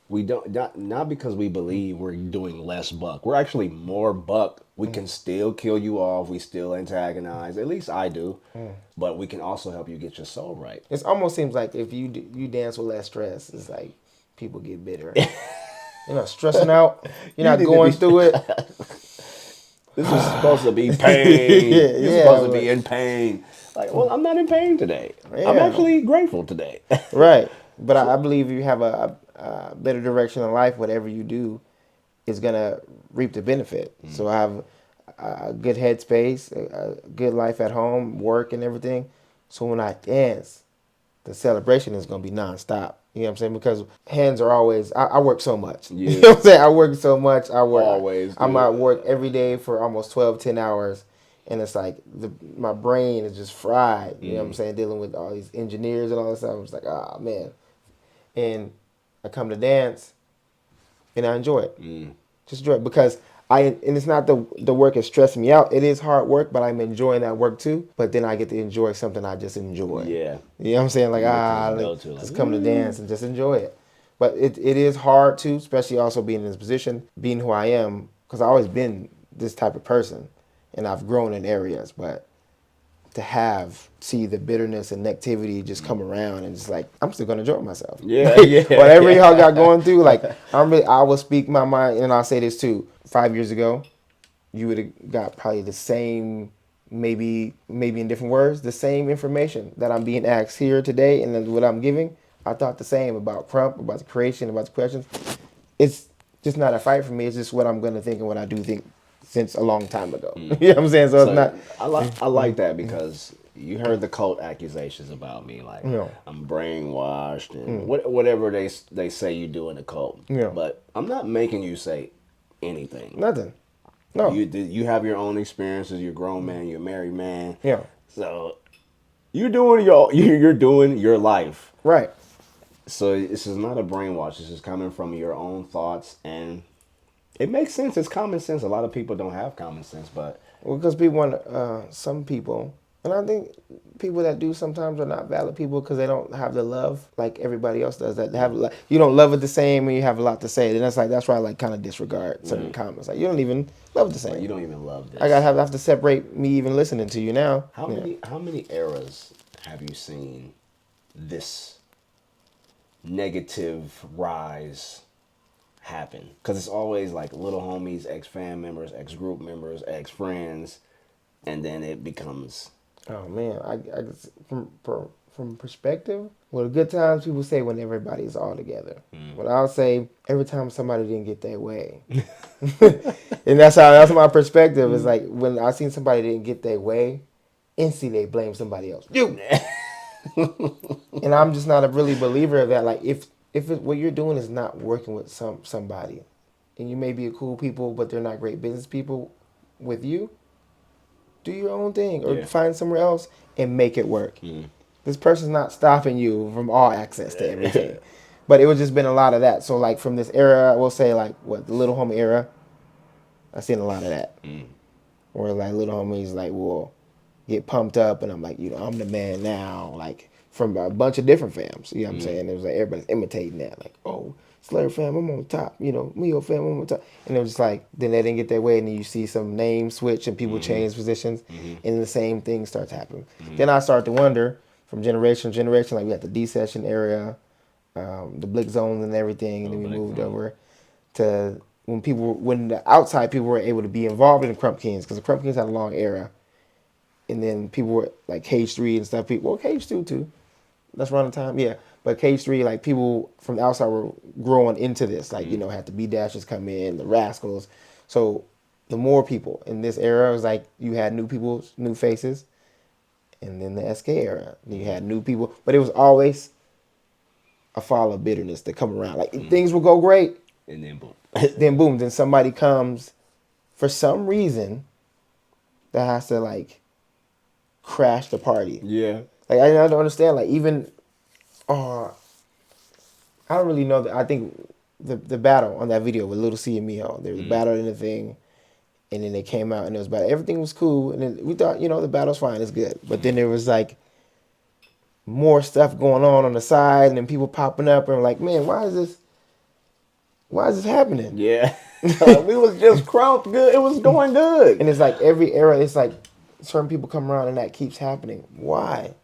We don't not because we believe we're doing less buck. We're actually more buck. We can still kill you off. We still antagonize. At least I do. But we can also help you get your soul right. It almost seems like if you dance with less stress, it's like people get bitter. You're not stressing out. You're not going through it. This is supposed to be pain. You're supposed to be in pain. Like, well, I'm not in pain today. Yeah. I'm actually grateful today. Right. But I believe you have a better direction in life. Whatever you do is going to reap the benefit. So I have a good headspace, a good life at home, work and everything. So when I dance, the celebration is going to be nonstop. You know what I'm saying? Because hands are always, I work so much. Yeah. You know what I'm saying? I work so much. Always. I'm at work every day for almost 12, 10 hours. And it's like my brain is just fried. You know what I'm saying? Dealing with all these engineers and all this stuff. I'm just like, oh, man. And I come to dance and I enjoy it. Just enjoy it because and it's not the work is stressing me out. It is hard work, but I'm enjoying that work too. But then I get to enjoy something I just enjoy. Yeah. You know what I'm saying? Like, just come to dance and just enjoy it. But it is hard too, especially also being in this position, being who I am, because I've always been this type of person and I've grown in areas. But to see the bitterness and negativity just come around and just like, I'm still going to enjoy myself. Yeah. Whatever y'all got going through, like, I will speak my mind, and I'll say this too. 5 years ago, you would have got probably the same, maybe in different words, the same information that I'm being asked here today and then what I'm giving. I thought the same about Krump, about the creation, about the questions. It's just not a fight for me. It's just what I'm going to think and what I do think since a long time ago. You know what I'm saying? So it's not. I like that because you heard the cult accusations about me, like I'm brainwashed and whatever they say you do in the cult. Yeah. But I'm not making you say anything. Nothing. No. You have your own experiences. You're a grown man. You're a married man. Yeah. So you're doing your life. Right. So this is not a brainwash. This is coming from your own thoughts, and it makes sense. It's common sense. A lot of people don't have common sense, but because people want some people, and I think people that do sometimes are not valid people because they don't have the love like everybody else does. That have you don't love it the same, and you have a lot to say. Then that's why I like kind of disregard certain comments. Like you don't even love it the same. You don't even love this. I have to separate me even listening to you now. How many eras have you seen this negative rise happen? Because it's always like little homies, ex-fan members, ex-group members, ex-friends, and then it becomes... Oh, man. I from perspective, well, the good times people say when everybody's all together. But I'll say every time somebody didn't get their way. And that's my perspective. Is like when I seen somebody didn't get their way, instantly they blame somebody else. You! And I'm just not a really believer of that. Like if what you're doing is not working with somebody, and you may be a cool people, but they're not great business people with you, do your own thing or find somewhere else and make it work. This person's not stopping you from all access to everything. But it was just been a lot of that. So like from this era, I will say like the little homie era, I've seen a lot of that. Where like little homies like will get pumped up and I'm like, I'm the man now, like from a bunch of different fams. You know what I'm saying? It was like everybody's imitating that. Like, oh, Slayer fam, I'm on top. Mio fam, I'm on top. And it was just like, then they didn't get their way and then you see some names switch and people change positions and the same thing starts happening. Then I start to wonder from generation to generation, like we got the D-session area, the Blick zones and everything, and then we moved over to when the outside people were able to be involved in the Krump Kings, because the Krump Kings had a long era. And then people were like Cage 3 and stuff. Cage 2 too. That's running time. Yeah. But Cage 3, like people from the outside were growing into this. Like, had the B-Dashers come in, the Rascals. So the more people in this era, it was like you had new people, new faces. And then the SK era, you had new people. But it was always a fall of bitterness that come around. Like things will go great, And then boom. then boom, then somebody comes for some reason that has to like crash the party. Yeah. Like I don't understand. Like even, I don't really know. I think the battle on that video with Little C and Mio, there was a battle in the thing, and then they came out and it was bad. Everything was cool, and then we thought, the battle's fine, it's good. But then there was like more stuff going on the side, and then people popping up, and we're like, man, why is this happening? Yeah. We was just Krump good. It was going good. And it's like every era, it's like certain people come around and that keeps happening. Why?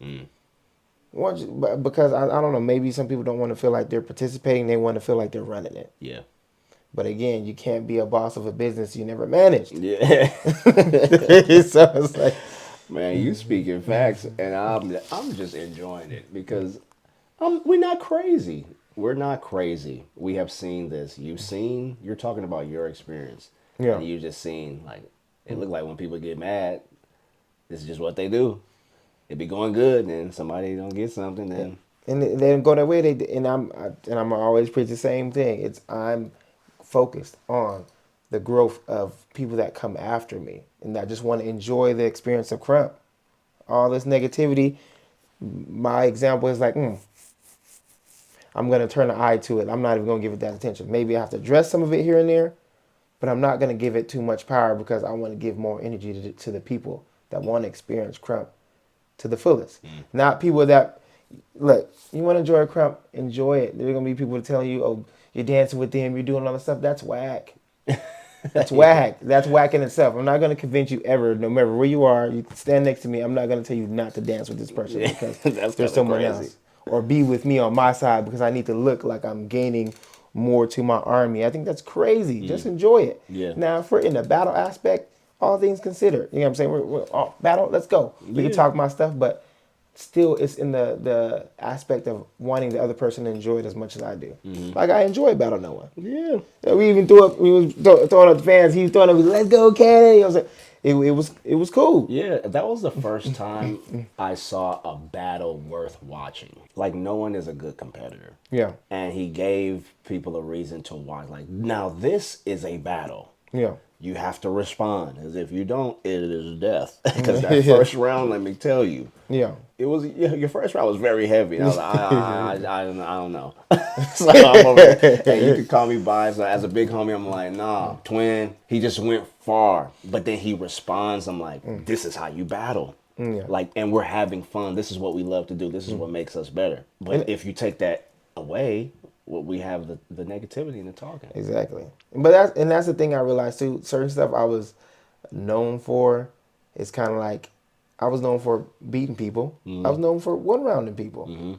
Because I don't know, maybe some people don't want to feel like they're participating. They want to feel like they're running it. Yeah. But again, you can't be a boss of a business you never managed. Yeah. So it's like, Man, you speaking facts, and I'm just enjoying it because we're not crazy. We're not crazy. We have seen this. You're talking about your experience. Yeah. And you just seen, like, it looked like when people get mad, this is just what they do. It be going good, and then somebody don't get something, then. and they don't go that way. I'm always preach the same thing. I'm focused on the growth of people that come after me, and I just want to enjoy the experience of Krump. All this negativity, my example is like, I'm going to turn an eye to it. I'm not even going to give it that attention. Maybe I have to address some of it here and there, but I'm not going to give it too much power because I want to give more energy to the people that want to experience Krump to the fullest. Not people that, look, you want to enjoy Krump, enjoy it. There are going to be people telling you, oh, you're dancing with them, you're doing all this stuff. That's whack. That's whack. That's whack in itself. I'm not going to convince you ever, no matter where you are, you stand next to me, I'm not going to tell you not to dance with this person because there's someone else. Or be with me on my side because I need to look like I'm gaining more to my army. I think that's crazy. Just enjoy it. Yeah. Now, if we're in the battle aspect, all things considered, you know what I'm saying? We're all battle, let's go. We can talk my stuff, but still it's in the aspect of wanting the other person to enjoy it as much as I do. Like I enjoy Battle Noah. Yeah. We even we was throwing up the fans. He was throwing up, let's go, Cannon. I was like, it was cool. Yeah, that was the first time I saw a battle worth watching. Like, no one is a good competitor. Yeah. And he gave people a reason to watch. Like, now this is a battle. Yeah. You have to respond. As if you don't, it is death. Because that first round, let me tell you. Yeah. It was your first round was very heavy. I was like, I don't know. So I'm over there. And you could call me biased. As a big homie, I'm like, nah, Twinn, he just went far. But then he responds. I'm like, this is how you battle. Yeah. Like, and we're having fun. This is what we love to do. This is what makes us better. But if you take that away, we have the negativity and the talking. Exactly. But that's the thing I realized too. Certain stuff I was known for is kind of like I was known for beating people. I was known for one-rounding people.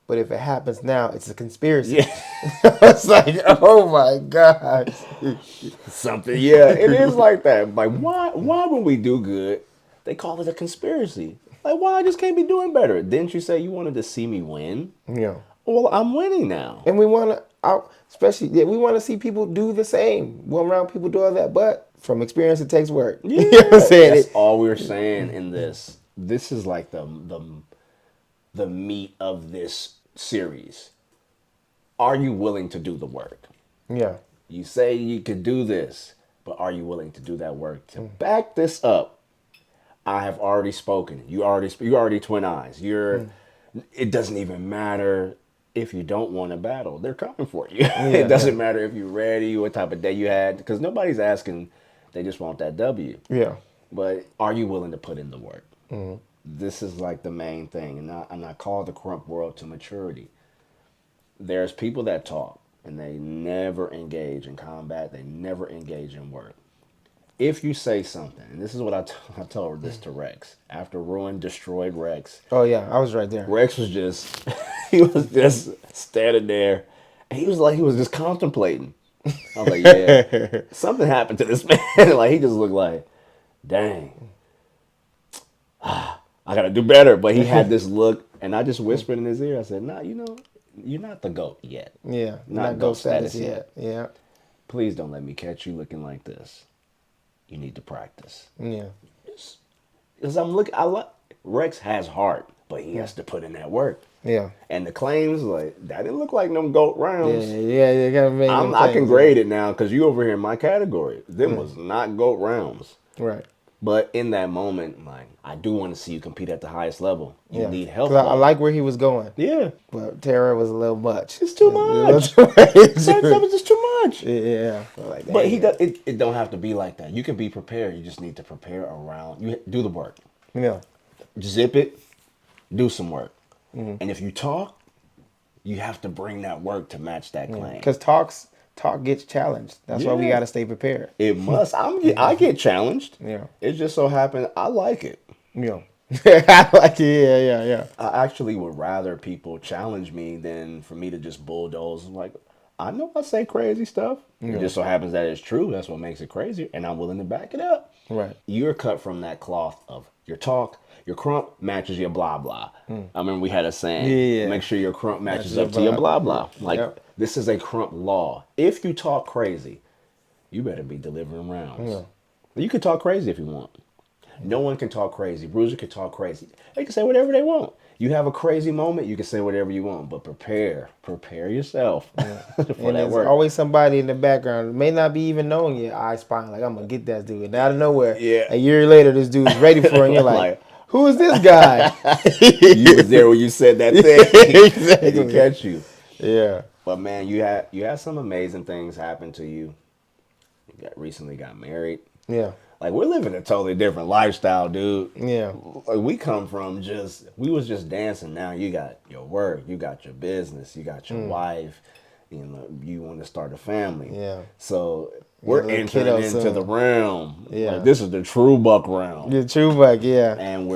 But if it happens now, it's a conspiracy. Yeah. It's like, oh my God. Something. Yeah, it is like that. Like, why when we do good, they call it a conspiracy? Like, why I just can't be doing better? Didn't you say you wanted to see me win? Yeah. Well, I'm winning now. And we want to, especially, we want to see people do the same. One round people do all that, but from experience, it takes work. Yeah, You know what I'm saying? that's all we're saying in this. This is like the meat of this series. Are you willing to do the work? Yeah. You say you could do this, but are you willing to do that work to back this up? I have already spoken. You already twin eyes. It doesn't even matter if you don't want to battle. They're coming for you. It doesn't matter if you're ready, what type of day you had, because nobody's asking. They just want that W. Yeah. But are you willing to put in the work? This is like the main thing, and I call the Krump world to maturity. There's people that talk, and they never engage in combat. They never engage in work. If you say something, and this is what I told this to Rex after Ruin destroyed Rex. Oh yeah, I was right there. Rex was just he was just standing there, and he was just contemplating. I was like, yeah, something happened to this man. Like, he just looked like, dang, I gotta do better. But he had this look, and I just whispered in his ear. I said, nah, you're not the GOAT yet. Yeah, Not GOAT status yet. Yeah. Please don't let me catch you looking like this. You need to practice. Yeah. Because Rex has heart, but he has to put in that work. Yeah. And the claims, like, that didn't look like them GOAT rounds. Yeah, you gotta make them I can claims, grade it now because you over here in my category. Them was not GOAT rounds. Right. But in that moment, like, I do want to see you compete at the highest level. You need help. 'Cause I like where he was going. Yeah. But Terra was a little much. It's too much. That was just too much. Yeah. Like, But it don't have to be like that. You can be prepared. You just need to prepare around. You do the work. Yeah. Zip it. Do some work. And if you talk, you have to bring that work to match that claim. Because talk gets challenged. That's why we got to stay prepared. It must. I get challenged. Yeah. It just so happened I like it. Yeah. I like it. Yeah. I actually would rather people challenge me than for me to just bulldoze. Like, I know I say crazy stuff. It just so happens that it's true. That's what makes it crazy. And I'm willing to back it up. Right. You're cut from that cloth of your talk, your crump matches your blah blah. I remember we had a saying, Yeah. make sure your crump matches Matches up to your blah. blah blah. Like, Yep. this is a crump law. If you talk crazy, you better be delivering rounds. Yeah. You can talk crazy if you want. No one can talk crazy. Bruiser can talk crazy. They can say whatever they want. You have a crazy moment, you can say whatever you want, but prepare yourself for And that there's work. always somebody in the background, may not be even knowing your eye spine. Like, I'm going to get that dude. And out of nowhere, a year later, this dude's ready for it. And you're like, who is this guy? You was there when you said that thing. They can catch you. Yeah. But man, you had some amazing things happen to you. You recently got married. Yeah. Like, we're living a totally different lifestyle, dude. Yeah. Like, we come from we was just dancing. Now you got your work, you got your business, you got your wife. You know, you want to start a family. Yeah. So we're little entering kiddo into soon. the realm. Yeah. Like, this is the true buck realm. The true buck, yeah. And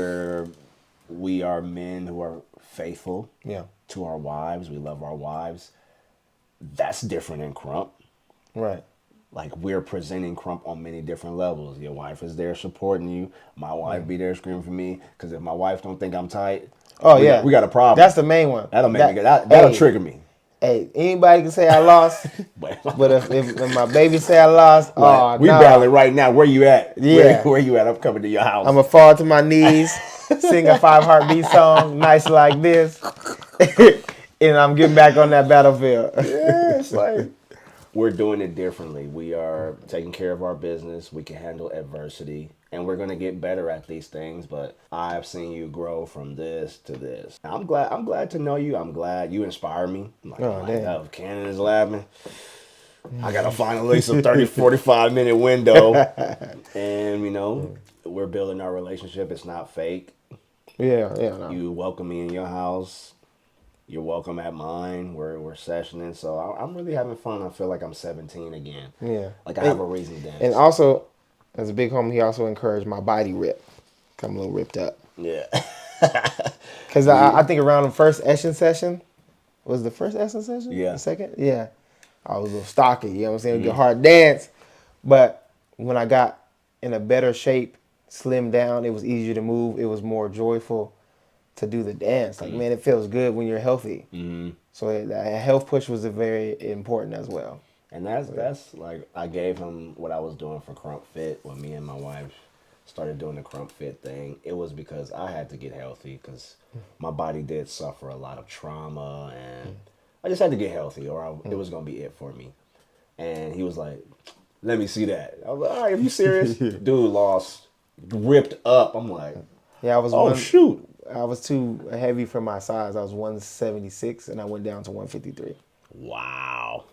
we are men who are faithful to our wives. We love our wives. That's different in Krump. Right. Like, we're presenting Krump on many different levels. Your wife is there supporting you. My wife be there screaming for me. Because if my wife don't think I'm tight, we got a problem. That's the main one. That'll make me that'll trigger me. Hey, anybody can say I lost, but if my baby say I lost, we battling right now. Where you at? Yeah. Where you at? I'm coming to your house. I'm gonna fall to my knees, sing a 5 Heartbeat song, nice like this, and I'm getting back on that battlefield. Yeah, it's like, we're doing it differently. We are taking care of our business. We can handle adversity. And we're going to get better at these things. But I've seen you grow from this to this. I'm glad to know you. I'm glad you inspire me. I'm like, oh, Cannon is laughing. I got to find at least a 30, 45-minute window. And, you know, we're building our relationship. It's not fake. Yeah. No. You welcome me in your house. You're welcome at mine. We're sessioning, so I'm really having fun. I feel like I'm 17 again. Yeah, like I have a reason to dance. And also, as a big homie, he also encouraged my body rip. Come a little ripped up. Yeah, because I think around the first Essen session, was the first Essen session? Yeah, the second. Yeah, I was a little stocky. You know what I'm saying? Good hard dance, but when I got in a better shape, slimmed down, it was easier to move. It was more joyful to do the dance. Like, man, it feels good when you're healthy. So that health push was very important as well. And that's like, I gave him what I was doing for Krump Fit when me and my wife started doing the Krump Fit thing. It was because I had to get healthy because my body did suffer a lot of trauma, and I just had to get healthy or it was going to be it for me. And he was like, let me see that. I was like, all right, are you serious? Dude lost, ripped up. I'm like, yeah, I was shoot. I was too heavy for my size. I was 176, and I went down to 153. Wow.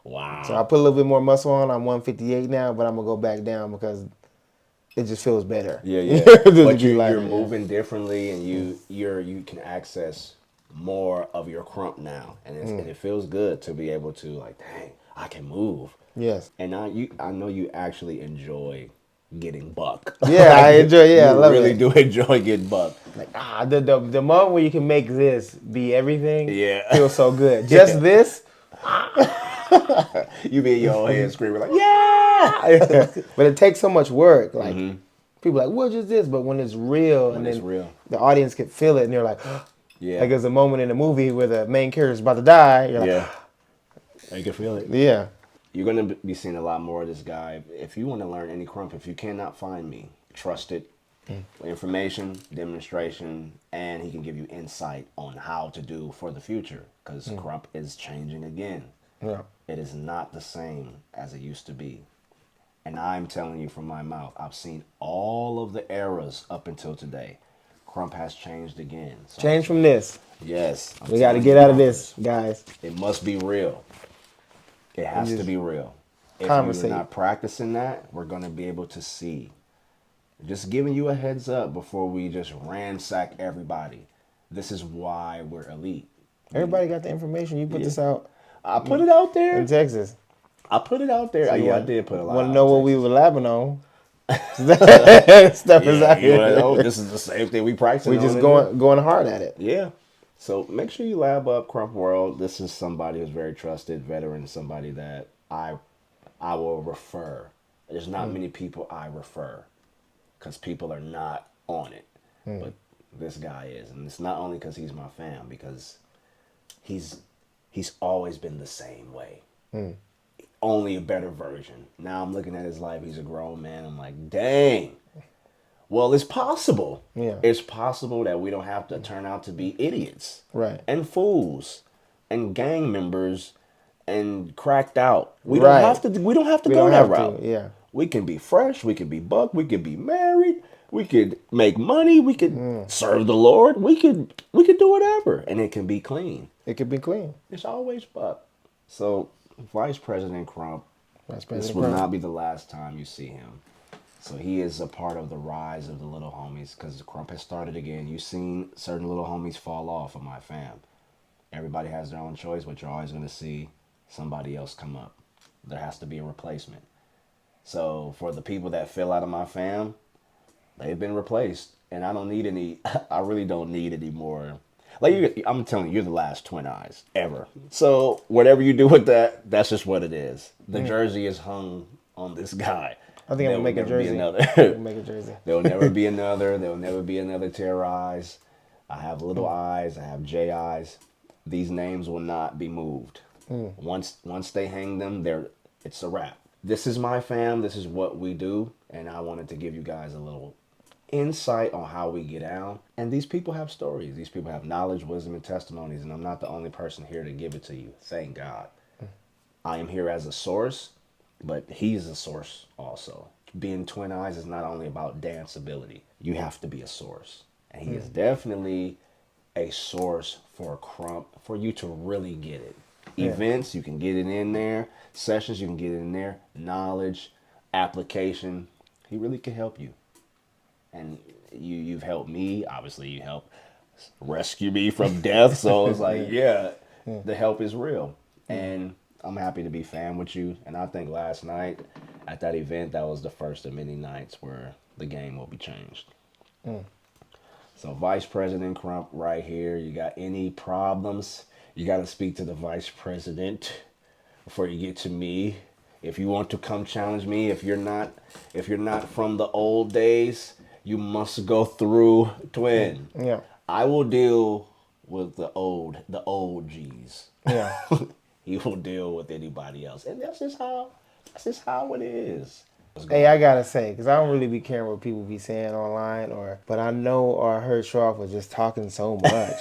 So I put a little bit more muscle on. I'm 158 now, but I'm going to go back down because it just feels better. Yeah. But you're moving differently, and you can access more of your Krump now. And it feels good to be able to, like, dang, I can move. Yes. And I know you actually enjoy getting buck. Yeah, I enjoy. Yeah, I love it. You really do enjoy getting buck. Like, the moment where you can make this be everything, feels so good. Just this, you be in your own head screaming like, yeah. But it takes so much work. Like, people are like, what is this? But when it's real, when it's real, the audience can feel it, and you're like, yeah. Like, there's a moment in the movie where the main character is about to die. You're like, you can feel it. Yeah. You're going to be seeing a lot more of this guy. If you want to learn any Krump, if you cannot find me, trusted, Information, demonstration, and he can give you insight on how to do for the future, because Krump is changing again. Yeah. It is not the same as it used to be. And I'm telling you from my mouth, I've seen all of the eras up until today. Krump has changed again. So, Change from this. yes. We got to get out of this, guys. It must be real. It has to be real. If Conversate. you're not practicing that, we're going to be able to see. Just giving you a heads up before we just ransack everybody. This is why we're elite. Everybody got the information. You put this out I put it out there. in Texas. I put it out there. Yeah, I did put a lot. Want to know what we were labbing on? Stuff is out You here. wanna know, this is the same thing we practice. We just going hard at it. Yeah. So make sure you lab up Krump World. This is somebody who's very trusted, veteran, somebody that I will refer. There's not many people I refer because people are not on it. But this guy is. And it's not only because he's my fam, because he's always been the same way. Only a better version. Now I'm looking at his life. He's a grown man. I'm like, dang. Well, it's possible. Yeah. It's possible that we don't have to turn out to be idiots. Right. And fools. And gang members. And cracked out. We Right. don't have to We go don't that have to, route. yeah. We can be fresh. We can be buck. We could be married. We could make money. We could serve the Lord. We could do whatever. And it can be clean. It could be clean. It's always buck. So, Vice President Krump, Vice this President will Krump. not be the last time you see him. So he is a part of the rise of the little homies, because Krump has started again. You've seen certain little homies fall off of my fam. Everybody has their own choice, but you're always going to see somebody else come up. There has to be a replacement. So for the people that fell out of my fam, they've been replaced. And I don't need any, I really don't need any more. Like, I'm telling you, you're the last Twin Eyes ever. So whatever you do with that, that's just what it is. The jersey is hung on this guy. I think I'm going to make a jersey. Make a jersey. There will never be another. There will never be another Terror Eyes. I have Little Eyes. I have J Eyes. These names will not be moved. Once they hang them, it's a wrap. This is my fam. This is what we do. And I wanted to give you guys a little insight on how we get down. And these people have stories. These people have knowledge, wisdom, and testimonies. And I'm not the only person here to give it to you. Thank God. I am here as a source, but he's a source also. Being Twin Eyes is not only about dance ability. You have to be a source. And he is definitely a source for Krump, for you to really get it. Events, you can get it in there. Sessions, you can get it in there. Knowledge, application. He really can help you. And you've helped me. Obviously, you helped rescue me from death. So it's like, the help is real. And I'm happy to be fam with you. And I think last night at that event, that was the first of many nights where the game will be changed. So Vice President Krump right here. You got any problems, you got to speak to the Vice President before you get to me. If you want to come challenge me, if you're not from the old days, you must go through Twinn. Yeah. I will deal with the old G's. Yeah. He will deal with anybody else. And that's just how it is. Hey, I gotta say, because I don't really be caring what people be saying online, but I know or heard Shroff was just talking so much.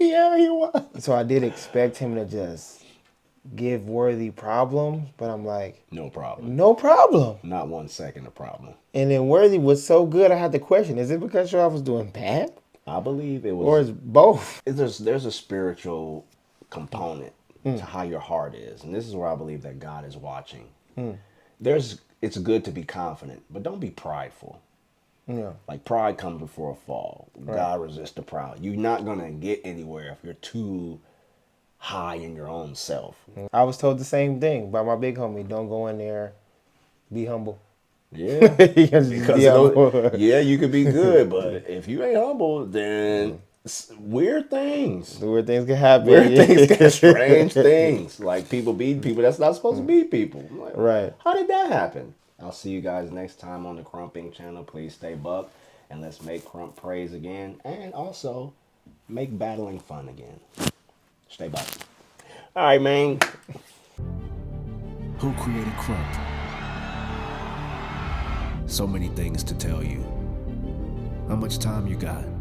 Yeah, he was. So I did expect him to just give Worthy problems, but I'm like, No problem. no problem. Not 1 second of problem. And then Worthy was so good, I had to question, is it because Shroff was doing bad? I believe it was. Or is both? There's a spiritual component to how your heart is. And this is where I believe that God is watching. It's good to be confident, but don't be prideful. Yeah. Like, pride comes before a fall. Right. God resists the proud. You're not going to get anywhere if you're too high in your own self. I was told the same thing by my big homie. Don't go in there. Be humble. Yeah. Because yeah, you could be good, but if you ain't humble, then weird things. Weird things can happen. Weird things, can, strange things. Like people beating people that's not supposed to beat people. Like, Right. How did that happen? I'll see you guys next time on the Krump Inc channel. Please stay buck and let's make Krump praise again. And also make battling fun again. Stay buck. All right, man. Who created Krump? So many things to tell you. How much time you got?